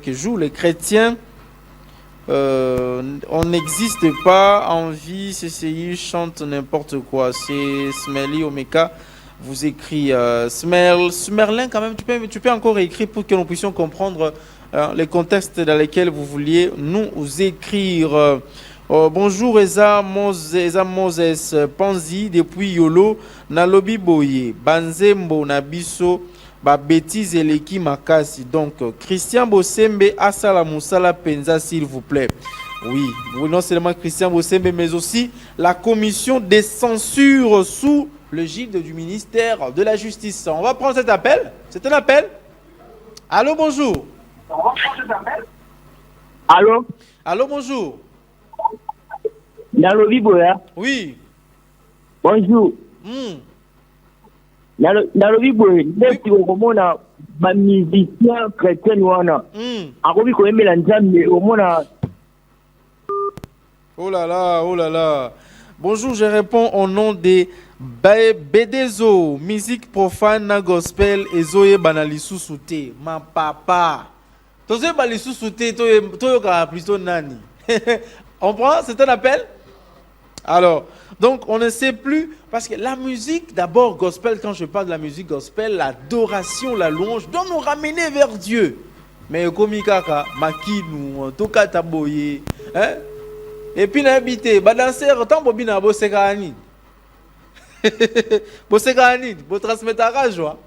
jouent les chrétiens. On n'existe pas en vie. CCI chante n'importe quoi. C'est Smelly Omeka vous écrit. Smerlin, quand même, tu peux encore écrire pour que nous puissions comprendre les contextes dans lesquels vous vouliez nous écrire. Bonjour Eza Moses Panzi depuis Yolo Nalobi Boye Banzembo Nabiso ba bêtise eleki makasi. Donc Christian Bosembe asala musala penza s'il vous plaît. Oui, non seulement Christian Bosembe mais aussi la commission des censures sous le gide du ministère de la Justice. On va prendre cet appel. C'est un appel. Allô, bonjour. Allô? Allô, bonjour. Nalobi Boya? Oui. Bonjour. Nalobi Boya, neti okomona ba musicien chrétien wana. Akobi koyembela Nzambe omona. Oh là là. Bonjour, je réponds au nom des Bedezo, musique profane, gospel, ezoye banalisu soute. Ma papa. Tozoye banalisu soute, toyo ka plutôt nani. On prend, c'est un appel? Alors, donc on ne sait plus, parce que la musique, d'abord gospel, quand je parle de la musique gospel, l'adoration, la louange, doit nous ramener vers Dieu. Mais comme Kaka, Makinu, Toka Taboye, hein? Et puis n'habiter, danser, tant bobina bosekani. Bosekani, bo transmettre la joie.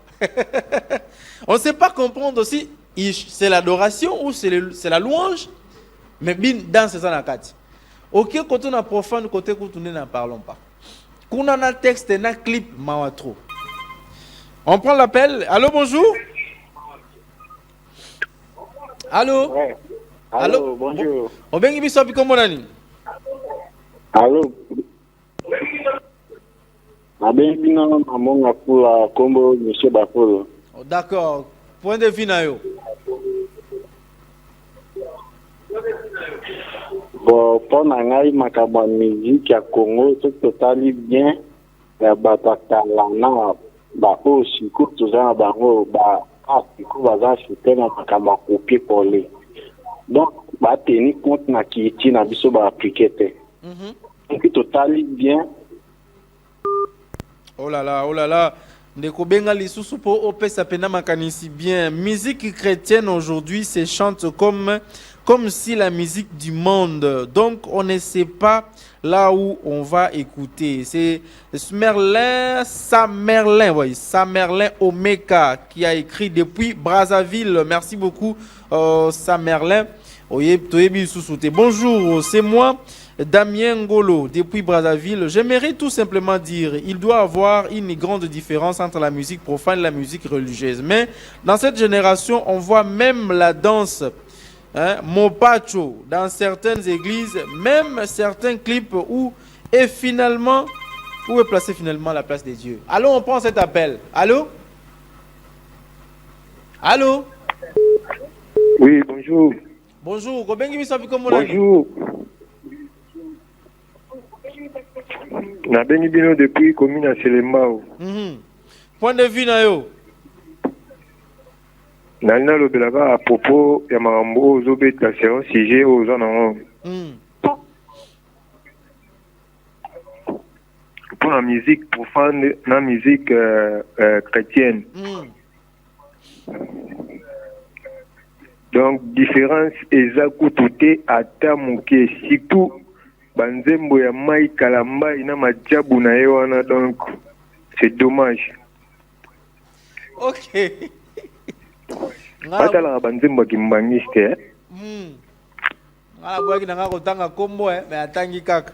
On ne sait pas comprendre aussi, c'est l'adoration ou c'est la louange, mais bien dans ce sens. Ok, quand on a profane, côté quand on n'en parlons pas. Quand on a un texte, un clip, mawatro. On prend l'appel. Allô, bonjour. Allô. Ouais. Allô, bonjour. On vient ici depuis comment on Allô. Abengina mamonga pour Combo Monsieur Bafolo. D'accord. Point de vue nayo. Bon, pour nangai makaba musique à Congo, c'est totalement bien. Ya batakalana ba aussi ko tozana bango ba ko baza chutena makaba copier coller. Donc ba tenir compte na kiiti na biso ba appliquer te. Donc totalement bien. Oh là là. Ndeko benga lisusu po opesa pena makanisi bien. Musique chrétienne aujourd'hui se chante comme si la musique du monde. Donc on ne sait pas là où on va écouter. C'est Samerlin Omeka qui a écrit depuis Brazzaville. Merci beaucoup Samerlin. Bonjour, c'est moi. Damien Ngolo, depuis Brazzaville, j'aimerais tout simplement dire il doit y avoir une grande différence entre la musique profane et la musique religieuse. Mais dans cette génération, on voit même la danse, Mopacho, dans certaines églises, même certains clips où est placée finalement la place des dieux. Allô, on prend cet appel. Allô? Allô? Oui, bonjour. Bonjour. Bonjour. Na Benibino depuis commune à Selemao. Point de vue nayo. Nalina lobelaka à propos ya makambo ozobeta c'est un sujet aux gens. Pour la musique profane, la musique chrétienne. Donc, différence eza kututé ata moke, surtout banzembo ya mai kalamba ina majabu na ye wana, donc c'est dommage. Ok. Batala banzembo kimbangiste. Ngala boya kinanga kotanga kombo mais atangi kaka.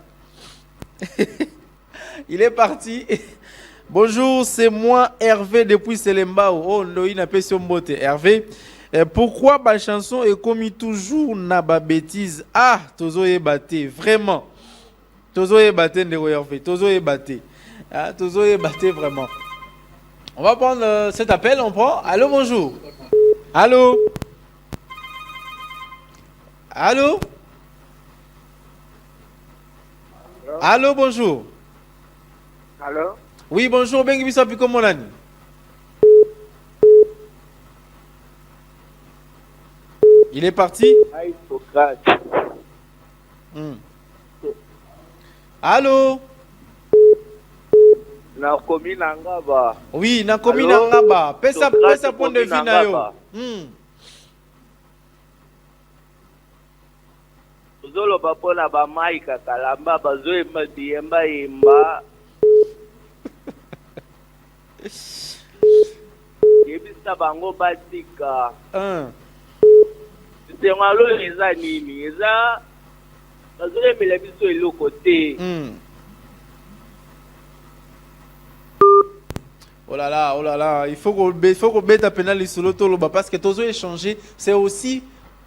Il est parti. Bonjour, c'est moi Hervé depuis Selembao. Oh, Loï n'a pas son mbote. Hervé, pourquoi ma chanson est commis toujours na ba bêtise? Ah, tozo e batté, vraiment. Tozo e batté de Hervé, tozo e batté. Ah, tozo e batté vraiment. On va prendre cet appel, on prend. Allô, bonjour. Allô. Allô. Allô, bonjour. Allô. Oui, bonjour, Bengi Bisapi, comment on a dit? Il est parti? Allô? Nakomi Nangaba. Oui, Nakomi Nangaba. Pesa point de vue na yo. Zolo bapona ba maika kalamba bazo emba diemba imba. Yebisa bango batika. Tengalo eza nini? Eza bazo emela biso eloko te. Oh là là, il faut qu'on bête à pénal les solo toloba parce que tozo échanger, c'est aussi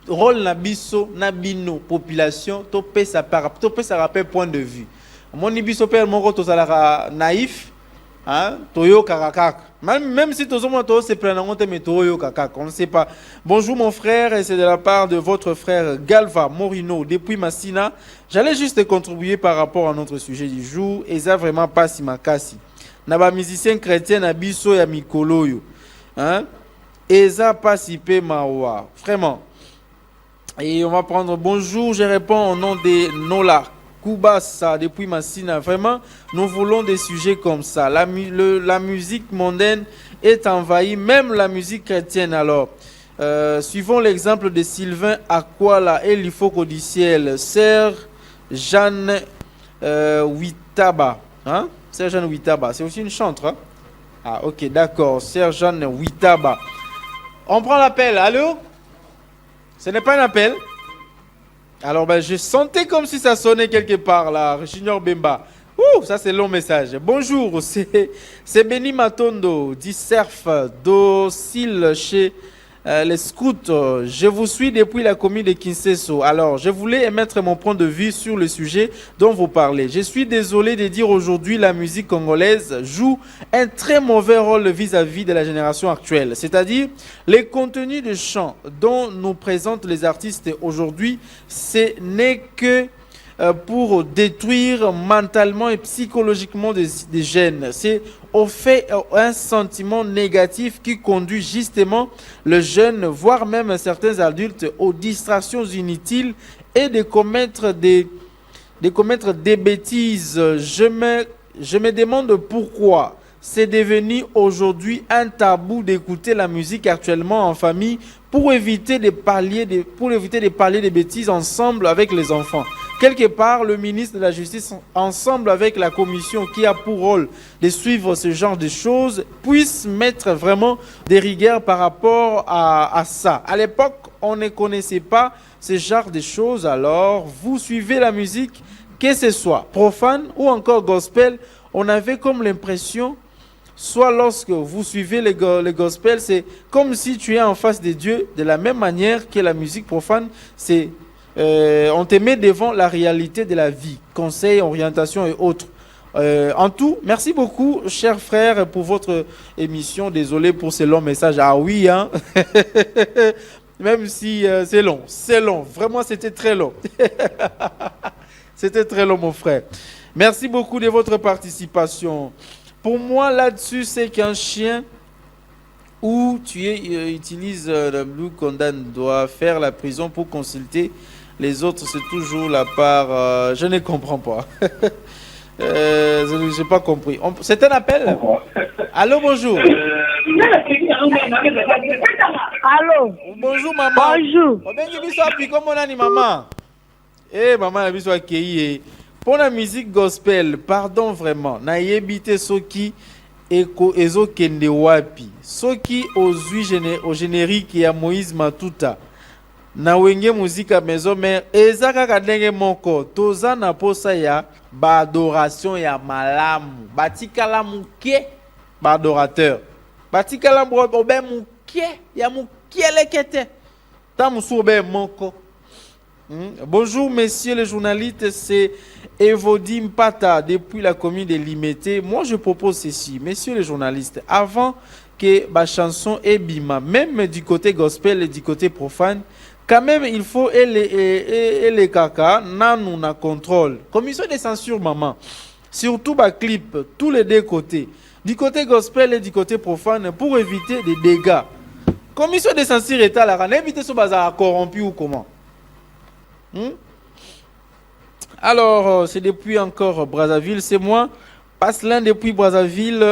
rôle na biso na bino population to pesa rappel point de vue. Mon biso père moko to salara naïf, hein, toyo kakak. Même si tozo mo to se prendre mais toyo kakak, on ne sait pas. Bonjour mon frère, et c'est de la part de votre frère Galva Morino depuis Massina. J'allais juste contribuer par rapport à notre sujet du jour et ça vraiment pas si makasi. Na ba musicien chrétien na biso ya mikolo yo, hein, eza pas si pe mawa, vraiment. Et on va prendre bonjour, je réponds au nom de Nola Koubassa depuis Massina. Vraiment, nous voulons des sujets comme ça. La musique mondaine est envahie, même la musique chrétienne. Alors, suivons l'exemple de Sylvain Aquala et l'Ifoko du ciel, Sœur Jeanne Witaba. Hein? Sœur Jeanne Witaba, c'est aussi une chantre. Hein? Ah, ok, d'accord. Sœur Jeanne Witaba. On prend l'appel. Allô? Ce n'est pas un appel. Alors, je sentais comme si ça sonnait quelque part là. Junior Bemba. Ouh, ça c'est long message. Bonjour, c'est Benny Matondo, dit surf docile chez les scouts. Je vous suis depuis la commune de Kinseso. Alors, je voulais émettre mon point de vue sur le sujet dont vous parlez. Je suis désolé de dire aujourd'hui la musique congolaise joue un très mauvais rôle vis-à-vis de la génération actuelle. C'est-à-dire, les contenus de chants dont nous présentent les artistes aujourd'hui, ce n'est que pour détruire mentalement et psychologiquement des jeunes. C'est au fait un sentiment négatif qui conduit justement le jeune, voire même certains adultes, aux distractions inutiles et de commettre des bêtises. Je me demande pourquoi c'est devenu aujourd'hui un tabou d'écouter la musique actuellement en famille pour éviter de parler des bêtises ensemble avec les enfants. Quelque part, le ministre de la Justice, ensemble avec la commission qui a pour rôle de suivre ce genre de choses, puisse mettre vraiment des rigueurs par rapport à ça. À l'époque, on ne connaissait pas ce genre de choses. Alors, vous suivez la musique, que ce soit profane ou encore gospel, on avait comme l'impression, soit lorsque vous suivez les gospels, c'est comme si tu es en face de Dieu, de la même manière que la musique profane, c'est on te met devant la réalité de la vie, conseils, orientation et autres. En tout, merci beaucoup, chers frères, pour votre émission. Désolé pour ce long message. Ah oui, hein. Même si c'est long. Vraiment, c'était très long. C'était très long, mon frère. Merci beaucoup de votre participation. Pour moi, là-dessus, c'est qu'un chien où tu utilises le Blue Condamn doit faire la prison pour consulter. Les autres, c'est toujours la part... je ne comprends pas. Je n'ai pas compris. C'est un appel? Allô, bonjour. Allô. Bonjour maman. Bonjour. Obengi biso api comment on a maman? Eh maman na biso akei. Pour la musique gospel, pardon vraiment. Na yebite soki eko ezo kende wapi. Soki ozui au générique ya Moïse Matuta. Na wenge muzika maison mère ezaka kadenge moko toza na posa ya ba adoration ya malamu batikala muke ba adorateur batikala obe muke ya mukielekete ta musu obe moko. Bonjour messieurs les journalistes, c'est Evodi Mpata depuis la commune de Limete. Moi je propose ceci, messieurs les journalistes, avant que ma chanson ebima, même du côté gospel et du côté profane, quand même, il faut les caca, nanou na contrôle. Commission de censure, maman. Surtout bas clip, tous les deux côtés. Du côté gospel et du côté profane, pour éviter des dégâts. Commission de censure est à la éviter ce bazar corrompu ou comment? Alors, c'est depuis encore Brazzaville, c'est moi. Passelin depuis Brazzaville.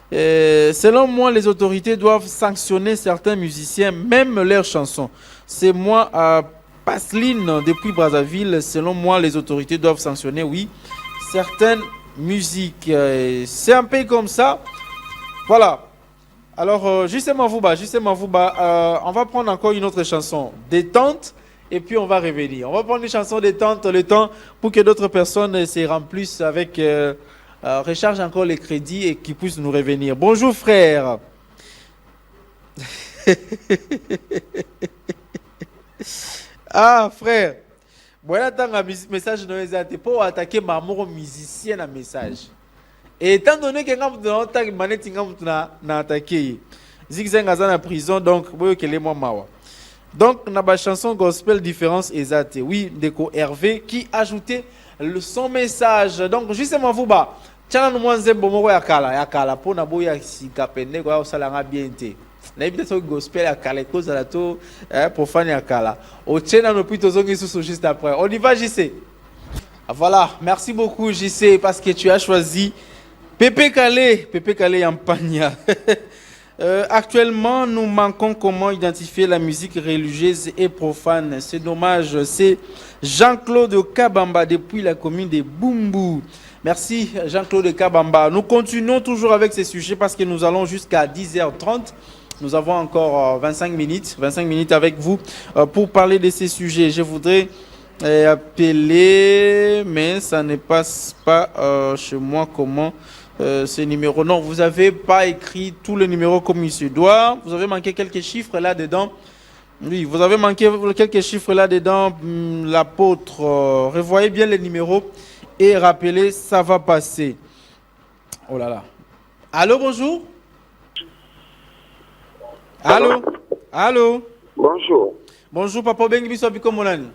Selon moi, les autorités doivent sanctionner certains musiciens, même leurs chansons. C'est moi, Passeline, depuis Brazzaville. Selon moi, les autorités doivent sanctionner, oui, certaines musiques. C'est un peu comme ça. Voilà. Alors, justement, on va prendre encore une autre chanson. Détente. Et puis, on va revenir. On va prendre une chanson détente, le temps pour que d'autres personnes se remplissent avec... recharge encore les crédits et qu'ils puissent nous revenir. Bonjour frère. Ah frère. Voilà tant un message dans les athées pour attaquer ma mort musicien à message. Et étant donné que nous avons attaqué Zigzag en prison, donc vous que les mawa. Donc on a ma chanson gospel différence exacte. Oui, Deco Hervé qui ajoutait son message. Donc justement vous bas tchala no mwanze bomoko ya kala pona boya sikapende kwa osalanga bien te na ebite so gospel ya kala cause la to profane ya kala o tchena no plutôt zongi sous juste après. On y va JC. Voilà, merci beaucoup JC parce que tu as choisi Pépé Calé Yampagna. Actuellement, nous manquons comment identifier la musique religieuse et profane. C'est dommage. C'est Jean-Claude Kabamba depuis la commune de Bumbu. Merci Jean-Claude Kabamba. Nous continuons toujours avec ces sujets parce que nous allons jusqu'à 10h30. Nous avons encore 25 minutes avec vous pour parler de ces sujets. Je voudrais appeler, mais ça ne passe pas chez moi comment... ce numéro. Non, vous n'avez pas écrit tous les numéros comme il se doit. Vous avez manqué quelques chiffres là-dedans. Oui, vous avez manqué quelques chiffres là-dedans. L'apôtre, revoyez bien les numéros et rappelez, ça va passer. Oh là là. Allô, bonjour. Allô. Allô. Bonjour. Bonjour, Papa Bengi Bisobiko Monani.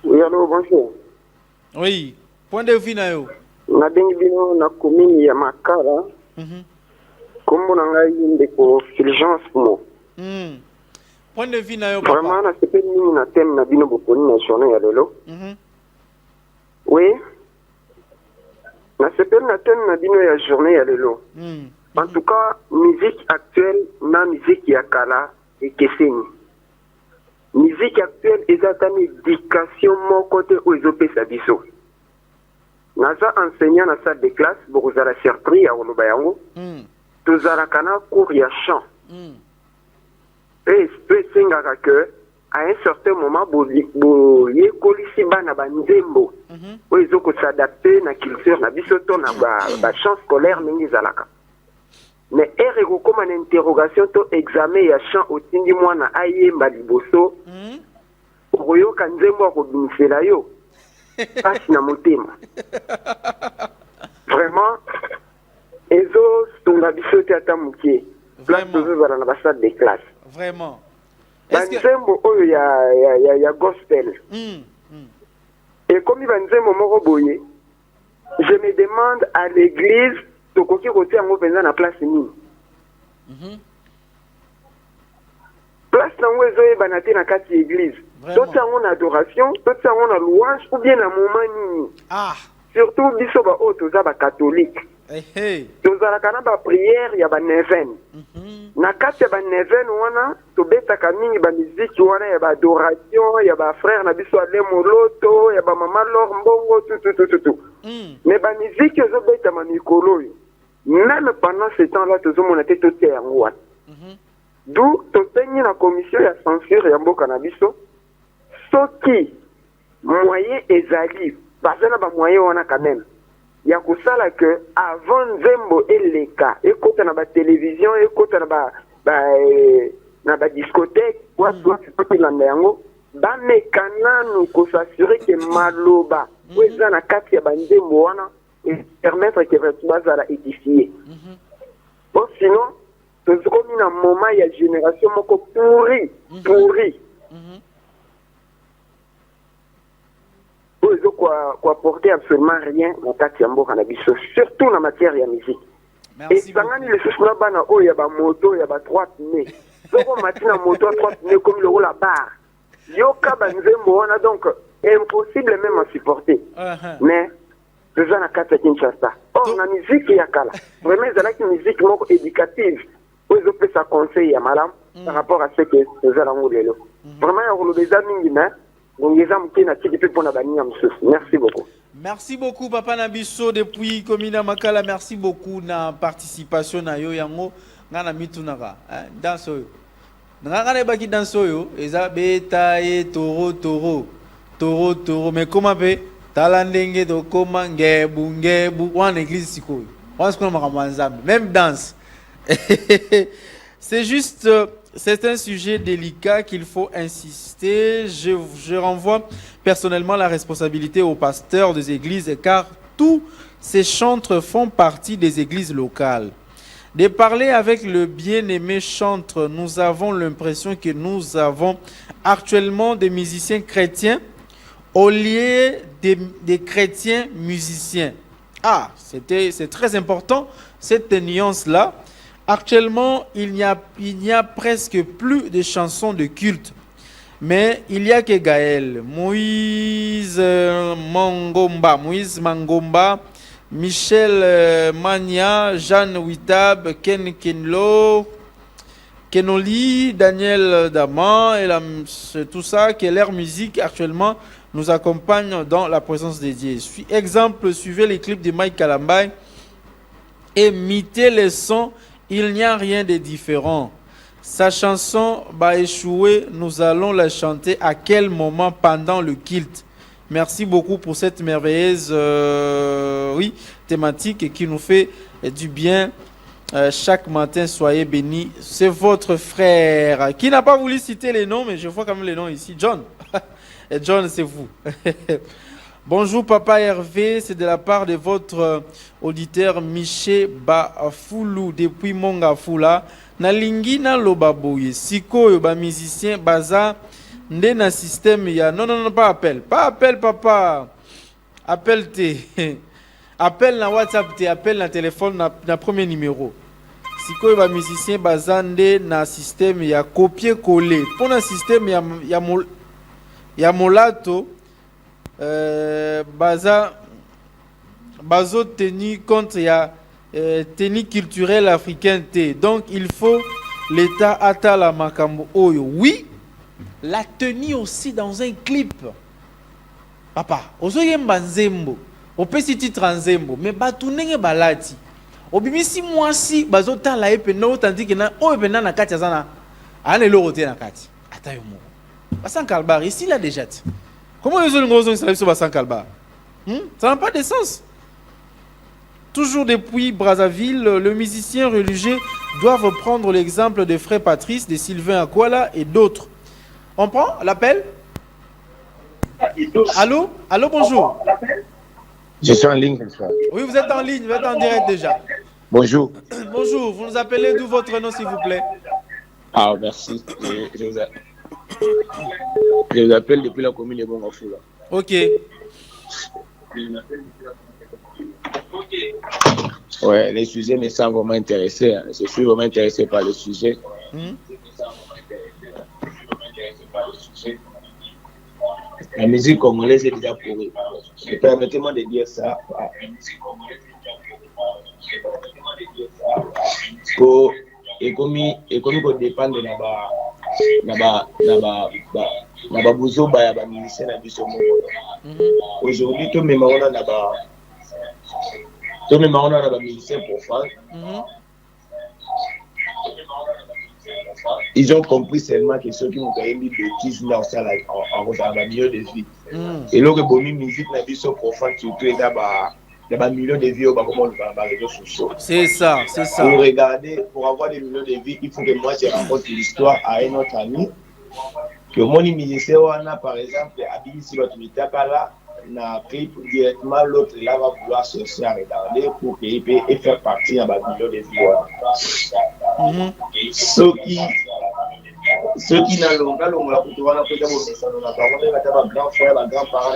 Oui, allô, bonjour. Oui. Point de vue, Nayo. Na bengi bino na commune ya Makala. Kombo na ngai ndeko Fulgence mo. Point de vue na yo papa. Vraiment na sepeli mingi na thème na bino boponi na journée ya lelo. Oui. Na sepeli na thème na bino ya journée ya lelo. En tout cas, musique actuelle na musique ya kala ekeseni. Musique actuelle ezatami éducation moko te o ezopesa biso. Naza enseignant na salle de classe, bokozala surpris ya oloba yango. Tozalaka na cours ya chant. Et sengaka que à un certain moment boye kolisi bana banzembo. Oyo ezoko s'adapter na culture na biso to na ba chant scolaire mingi zalaka. Mais erego comme une interrogation to examen ya chant otindi mwana ayemba liboso. Oyo kanzembo akobimisela yo. Passe na motema. Vraiment, ezo tonga biso te ata mukie. Place tozozala na basade de classe. Vraiment. Banzembo oyo ya gospel. Et comme banzembo moko boye, je me demande à l'église tokoki kotia yango penza na place nini. Place nango ezoyebana te na kati ya église. Tout ça en adoration, tout ça en louange ou bien à moment nini. Surtout biso ba autres za ba catholique. tozalaka na bapriere ya baneven na kati ya baneven wana tobetaka mingi bamiziki wana ya baadoration ya bafrère na biso ale moloto ya bamama lor mbongo tututututu me bamiziki ezobetama mikolo oyo même pendant ce temps là tozomona te totia yango wana d'où tosengi na commission ya censure ya mboka na biso soki moyen ezali baza na bamoyen wana quand même ya kosala que avant nzembo eleka ekota na batelevizio ekota na badiscothèque watu topilanda yango bameka nanu kosasure ke maloba oyo eza na kati ya banzembo wana permettre ke bazala édifié bon sinon tozokomi na moment ya génération moko pourri oyo quoi porter absolument rien na kati ya mboka na biso surtout na matière ya musique esangani lisusu na bana oyo ya bamoto ya ba 3 pneus soko mati na moto ya 3 pneus comme lokola bar yoka banzembo wana donc impossible même à supporter mais toza na kati ya Kinshasa na musique ya kala vraiment ezalaki musique moko éducative oyo ezopesa conseil ya malamu par rapport à ce que tozalango lelo vraiment ya koloba eza mingi mais merci beaucoup. Merci beaucoup Papa Nabiso depuis Komina Makala. Merci beaucoup na participation na yo yango ngana mitunaka danse oyo. Ngana baki danse oyo eza beta e toro mais comment pe talandenge to koma ngebu wana église sikoyo. On se connaît makambo même danse. C'est juste c'est un sujet délicat qu'il faut insister. Je renvoie personnellement la responsabilité aux pasteurs des églises car tous ces chantres font partie des églises locales. De parler avec le bien-aimé chantre, nous avons l'impression que nous avons actuellement des musiciens chrétiens au lieu des chrétiens musiciens. Ah, c'est très important cette nuance-là. Actuellement, il n'y a presque plus de chansons de culte. Mais il y a que Gaël, Moïse Mangomba, Michel Mania, Jeanne Witab, Ken Kenlo, Kenoli, Daniel Daman, et tout ça, que leur musique actuellement nous accompagne dans la présence de Dieu. Exemple, suivez les clips de Mike Kalambay et imitez les sons. Il n'y a rien de différent. Sa chanson va échouer. Nous allons la chanter à quel moment pendant le culte? Merci beaucoup pour cette merveilleuse thématique qui nous fait du bien chaque matin. Soyez bénis. C'est votre frère qui n'a pas voulu citer les noms, mais je vois quand même les noms ici. John. Et John, c'est vous. Bonjour Papa Hervé, c'est de la part de votre auditeur Miché Bafoulou depuis Mongafula. Nalingi na lobaboye, siko ba musicien baza nde na système ya non pas appel papa. Appel te. Appel na WhatsApp te, appel na téléphone na premier numéro. Siko ba musicien baza nde na système ya copier coller. Pour na système ya molato bazo tenu compte ya tenue culturelle africaine te. Donc il faut l'État atala makambo oyo. Oui, la tenue aussi dans un clip. Papa, ozoyemba nzembo, opesi titre nzembo, mais batunenge balati. Obimisi mwasi bazo tala epe no tandiki na oyo pena na kati azana. Ane lo roté na kati. Atayo mo. Basan Kalbar ici là déjà. Comment les autres sont sur Bassan Kalbar? Ça n'a pas de sens. Toujours depuis Brazzaville, le musicien religieux doivent prendre l'exemple de Frère Patrice, de Sylvain Akwala et d'autres. On prend l'appel? Allô? Allô, bonjour. Je suis en ligne, frère. Oui, vous êtes en ligne, vous êtes en direct déjà. Bonjour. Bonjour, vous nous appelez d'où votre nom, s'il vous plaît? Ah, merci. Je vous appelle depuis la commune de Bongafoula. Ok. Ouais, les sujets me semblent vraiment intéressés. Je suis vraiment intéressé par le sujet. La musique congolaise est déjà pourrie. Permettez-moi de dire ça. Pour économie dépendre de la buzoba ya ba ministère na biso mo. Aujourd'hui tout même on a ba ministère profane. Ils ont compris seulement que ceux qui ont gagné des bêtises dans ça en milieu de vie. Et là que bonne musique na biso profane surtout est là-bas. Il y a des millions de vies au bas comment on va réseaux sociaux. C'est ça, c'est ça. Pour regarder, pour avoir des millions de vies, il faut que moi je raconte l'histoire à un autre ami. Que mon ministère par exemple, à Bisi Batumita n'a pris directement l'autre là va vouloir chercher à regarder pour qu'il puisse faire partie à millions de vies. Ceux qui n'ont pas le grand frère, la grand parent,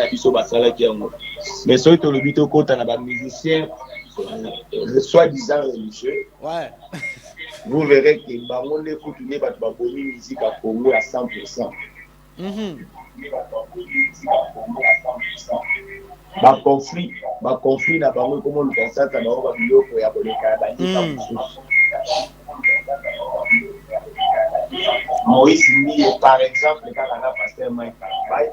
mais ceux qui ont le but au côté d'un musicien, soi-disant religieux, vous verrez que Baron ne faut tourner pas de musique à Congo à 100%. Conflit n'a pas comment le constate à l'heure pour y avoir Moïse Mille, par exemple, quand on a pasteur Mike Kalambay,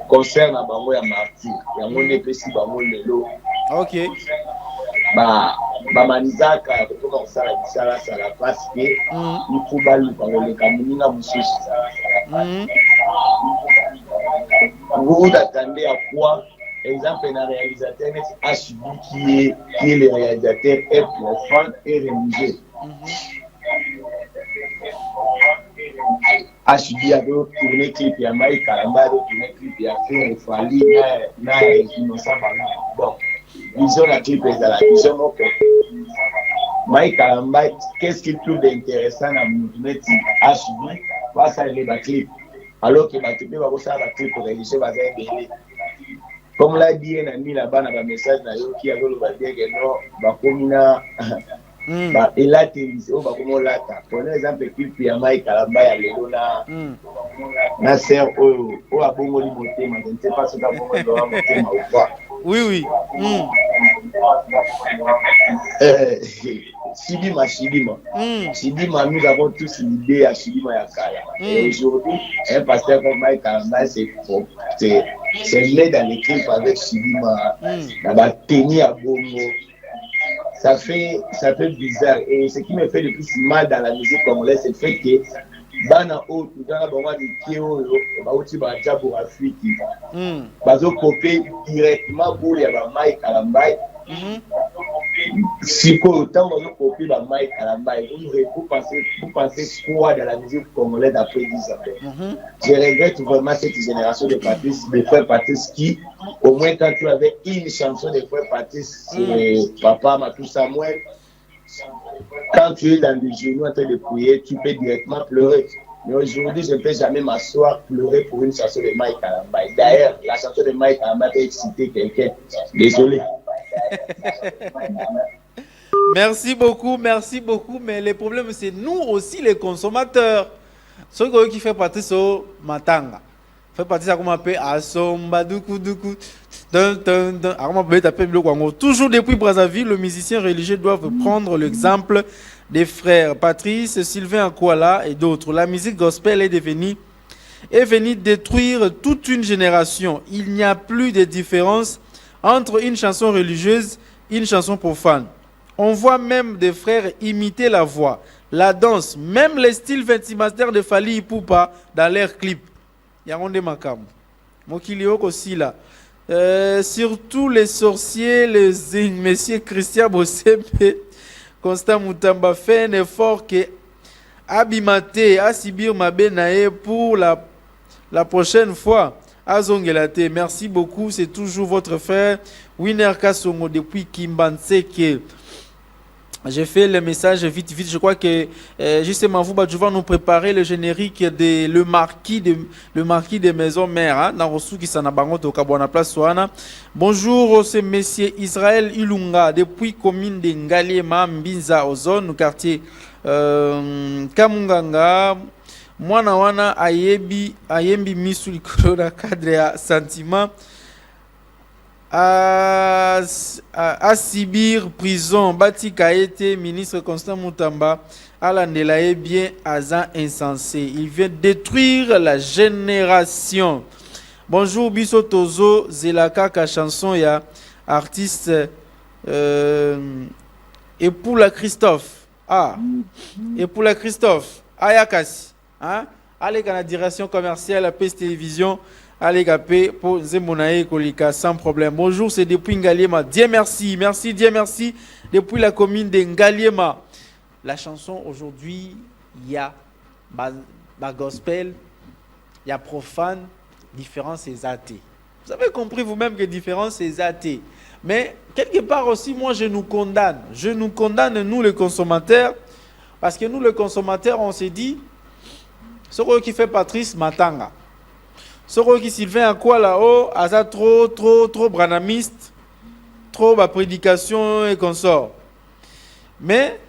concerne à Bango et Martyr, il y a mon épaissi Bango Lelo. Ok. Manizaka, comment ça la passe que il faut baler par le Kamunina Moussous. Vous attendez à quoi? Exemple, un réalisateur HB qui est le réalisateur est profane et religieux. HB a tourné clip ya Mike Kalamba, a tourné clip ya Fer Fali, na innocent bon. Vision la clip est à la vision ok. Mike Kalamba, qu'est-ce qu'il trouve d'intéressant dans le mouvement HB? Pas ça il est la clip. Alors que la clip va voir ça la clip religieux va être belé. Comme l'a dit un ami là-bas dans le message qui a dit que non, Bakomina, il a télévisé, on va comment là, pour exemple, clip il y a Mike Kalamba, il y a Léona, na sœur, oh, à bon mot je ne sais pas si tu as bon mot ou pas. Oui. Shidima. Shidima, nous avons tous l'idée à Shidima Yakaya. Et aujourd'hui, un pasteur comme Mike Kalamba, c'est né dans l'équipe avec Shidima, dans la tenue à Bongo. Ça fait bizarre. Et ce qui me fait le plus mal dans la musique congolaise, c'est le fait que Bana O, tout dans la bombe de Kyo, Baouti Baja pour Afrique, Bazo Kopé directement pour les Mike Kalamba. Si pour autant on copie la Mike Kalamba, vous pensez quoi dans la musique congolaise après 10 ans? Je regrette vraiment cette génération de frères Patrice qui, au moins quand tu avais une chanson de frères Patrice, Papa Matou Samuel, quand tu es dans des genoux en train de prier, tu peux directement pleurer. Mais aujourd'hui, je ne peux jamais m'asseoir pleurer pour une chanson de Mike Kalamba. D'ailleurs, la chanson de Mike Kalamba peut exciter quelqu'un. Désolé. Merci beaucoup, mais le problème c'est nous aussi les consommateurs. Ceux qui font partie de Matanga, fait partie de ça qu'on appelle Asomba Duku. Toujours depuis Brazzaville, le musicien religieux doivent prendre l'exemple des frères Patrice, Sylvain Akwala et d'autres. La musique gospel est venue détruire toute une génération. Il n'y a plus de différence entre une chanson religieuse et une chanson profane. On voit même des frères imiter la voix, la danse, même les styles ventimateurs de Fali Ipupa dans leurs clips. Yaronde Makam. Mokilio aussi là. Surtout les sorciers, les messieurs Christian Bossepe, Constant Moutamba fait un effort que Abimate, Asibir Mabenae pour la prochaine fois. Azongelate, merci beaucoup. C'est toujours votre frère Winner Kassongo depuis Kimbanseke. J'ai fait le message vite. Je crois que justement vous va nous préparer le générique de le marquis des maisons mères. Bonjour, c'est Monsieur Israël Ilunga depuis commune de Ngaliema Mbinza Ozone, quartier Kamunganga. mwana wana ayembi misu likolo na cadre ya sentiment à Sibir prison batika été ministre Constant Moutamba alandela est bien azan insensé, il vient détruire la génération. Bonjour biso tozo zelaka ka chanson ya artiste et pour la Christophe et pour la Christophe ayakasi hein, allez dans la direction commerciale à PS Télévision. Allez Gapé pour Zemonae Kolika sans problème. Bonjour, c'est depuis Ngaliema. Dieu merci, merci, Dieu merci. Depuis la commune de Ngaliema. La chanson aujourd'hui, il y a gospel, il y a profane, différence c'est athée. Vous avez compris vous-même que différence c'est athée. Mais quelque part aussi, moi je nous condamne. Je nous condamne, nous les consommateurs, parce que nous les consommateurs, on s'est dit, ce qui fait Patrice Matanga. Ce qui Sylvain à quoi là-haut, a trop branamiste, trop ma prédication et consort. Mais,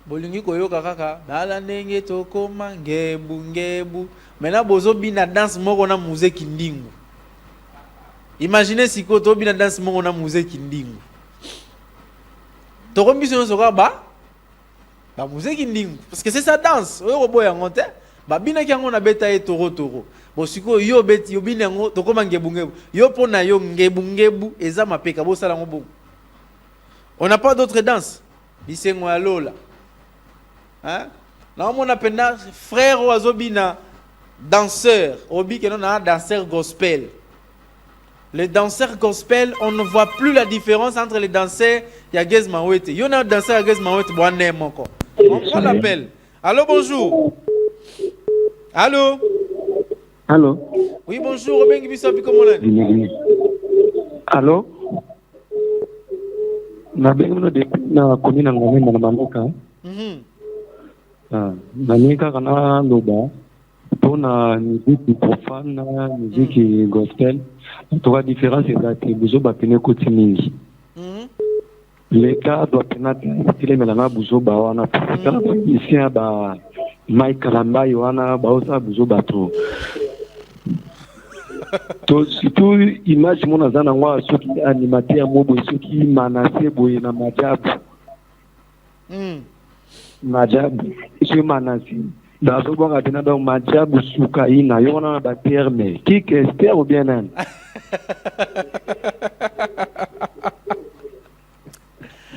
bolingi koyo kaka, nala nenge toko mangebu. Maintenant, bozo bina danse moko na musique kindingu. Imaginez si ko to bina danse moko na musique kindingu. Toko mission soka ba musique kindingu. Parce que c'est sa danse. Oyo boya ngote. Ba bina kiango na beta e toro. Bo siko yo beti yo bina ngo tokoma ngebu. Yo pona yo ngebu eza mapeka bo sala ngo bon. On n'a pas d'autre danse. Bisengo ya lola. Hein? Na on appelle frère Oazobina danseur, obi que non a danseur gospel. Les danseurs gospel, on ne voit plus la différence entre les danseurs Yagez Mawete. Yo na danseur Yagez Mawete boane moko. On l'appelle. Allô, bonjour. Allô? Allô? Oui, bonjour, Bengi Bisabi, comment on Allô? Na bengi na commune ngome na Mamoka. Na nika kana loba. Pona musique profane, musique gospel. Tu vois différence exacte, buzo ba pene koti mingi. L'État doit pénatrer les melana buzo ba wana pour ici ba Mike Kalamba Yohana Baosa Buzo Bato. To surtout image mon azana ngwa soki animateur mobo soki manase boye na majabu. Majabu soki manase. Dazo bonga tena donc majabu suka ina yona ba terme. Qui est ou bien nan?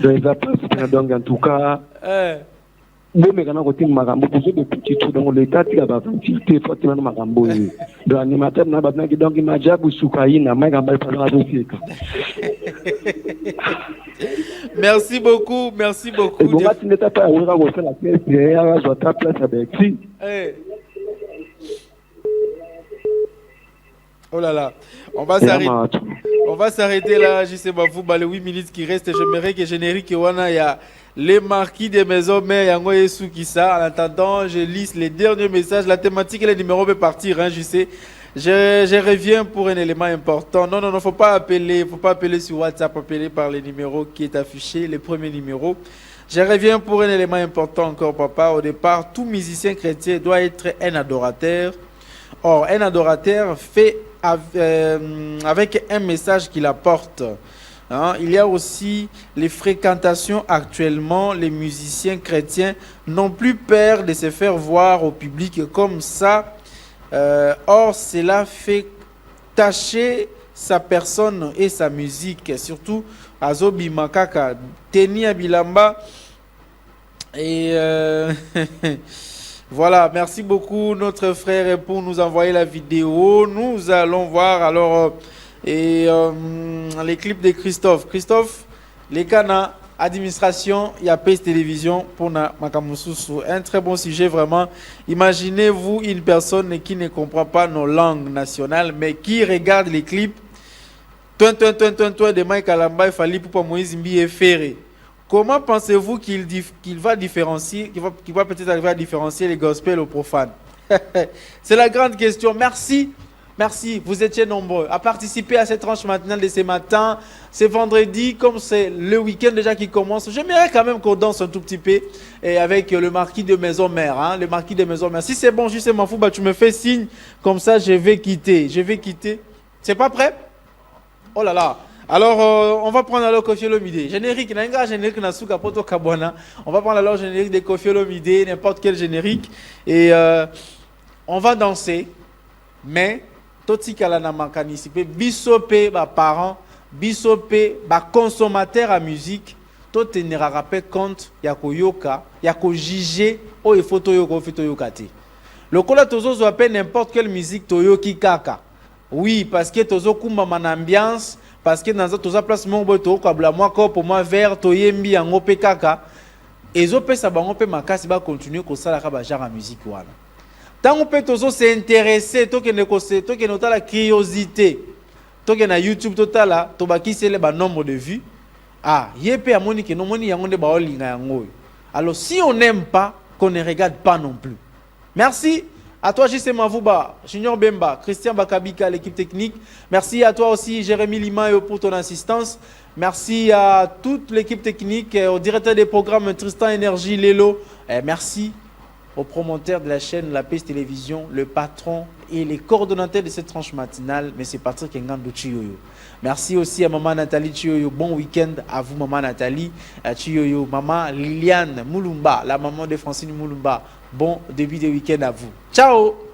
Donc en tout cas bon mais quand on continue magambo besoin de petit tout dans l'état il va faciliter fortement magambo de animateur na batna ki donc majabu sukaina magambo pas associé. Merci beaucoup, merci beaucoup. Et bon tu n'étais pas on va refaire la pièce derrière je ta place avec lui. Oh là là, on va s'arrêter là, je sais pas vous, les 8 minutes qui restent, j'aimerais que générique wana ya les marquis des maisons mères yango yesu kisa. En attendant, je lis les derniers messages, la thématique et les numéros peuvent partir, hein, je sais. Je reviens pour un élément important. Non, faut pas appeler sur WhatsApp, appeler par les numéros qui est affiché, les premiers numéros. Je reviens pour un élément important encore, papa. Au départ, tout musicien chrétien doit être un adorateur. Or, un adorateur fait avec un message qu'il apporte. Hein? Il y a aussi les fréquentations actuellement. Les musiciens chrétiens n'ont plus peur de se faire voir au public comme ça. Or, cela fait tacher sa personne et sa musique. Surtout, Azobi Makaka, Teni Abilamba. Et voilà, merci beaucoup notre frère pour nous envoyer la vidéo. Nous allons voir alors les clips de Christophe. Christophe, les canaux, administration, il y a PS Télévision pour Makamususu. Un très bon sujet vraiment. Imaginez-vous une personne qui ne comprend pas nos langues nationales mais qui regarde les clips. Toi de Mike Kalamba, il fallait pour Moïse Mbi et Ferré. Comment pensez-vous qu'il va différencier, qu'il va peut-être arriver à différencier les gospels aux profanes? C'est la grande question. Merci Merci, vous étiez nombreux à participer à cette tranche matinale de ce matin. C'est vendredi, comme c'est le week-end déjà qui commence. J'aimerais quand même qu'on danse un tout petit peu et avec le marquis de Maison-Mère. Hein, le marquis de Maison-Mère. Si c'est bon, juste m'en fous, bah, tu me fais signe. Comme ça, je vais quitter. C'est pas prêt? Oh là là. Alors, on va prendre alors Koffi Olomide. Générique, on va prendre alors le générique de Koffi Olomide, n'importe quel générique. Et on va danser. Mais, toti kala na makanisipé, bisope, ba parents, bisope, ba consommateur à musique, to tenera rappel compte, yako yoka, yako jige, o e photo yoko, photo yokate. Le kola tozo zo appelle n'importe quelle musique toyoki kaka. Oui, parce que tozo kumba man ambiance, parce que dans toza place mon boto, kabla moi ko pour moi vert, toyembi yango pe kaka. Ezo pe sa bango pe makasi ba continuer ko sala ka ba genre musique wana. Tant qu'on peut toujours s'intéresser, tant qu'on a la curiosité, tant qu'on a YouTube total là, to baki c'est le nombre de vues. Ah, yépe à moni que non moni yango de baoli na yango. Alors si on n'aime pas, qu'on ne regarde pas non plus. Merci à toi JC Mavouba, Junior Bemba, Christian Bakabika, l'équipe technique. Merci à toi aussi Jérémy Limayo pour ton assistance. Merci à toute l'équipe technique, au directeur des programmes Tristan Énergie Lelo. Merci aux promoteurs de la chaîne La Paix Télévision, le patron et les coordonnateurs de cette tranche matinale, M. Patrick Ngando Chiyoyo. Merci aussi à Maman Nathalie Chiyoyo. Bon week-end à vous, Maman Nathalie Chiyoyo. Maman Liliane Moulumba, la maman de Francine Moulumba. Bon début de week-end à vous. Ciao!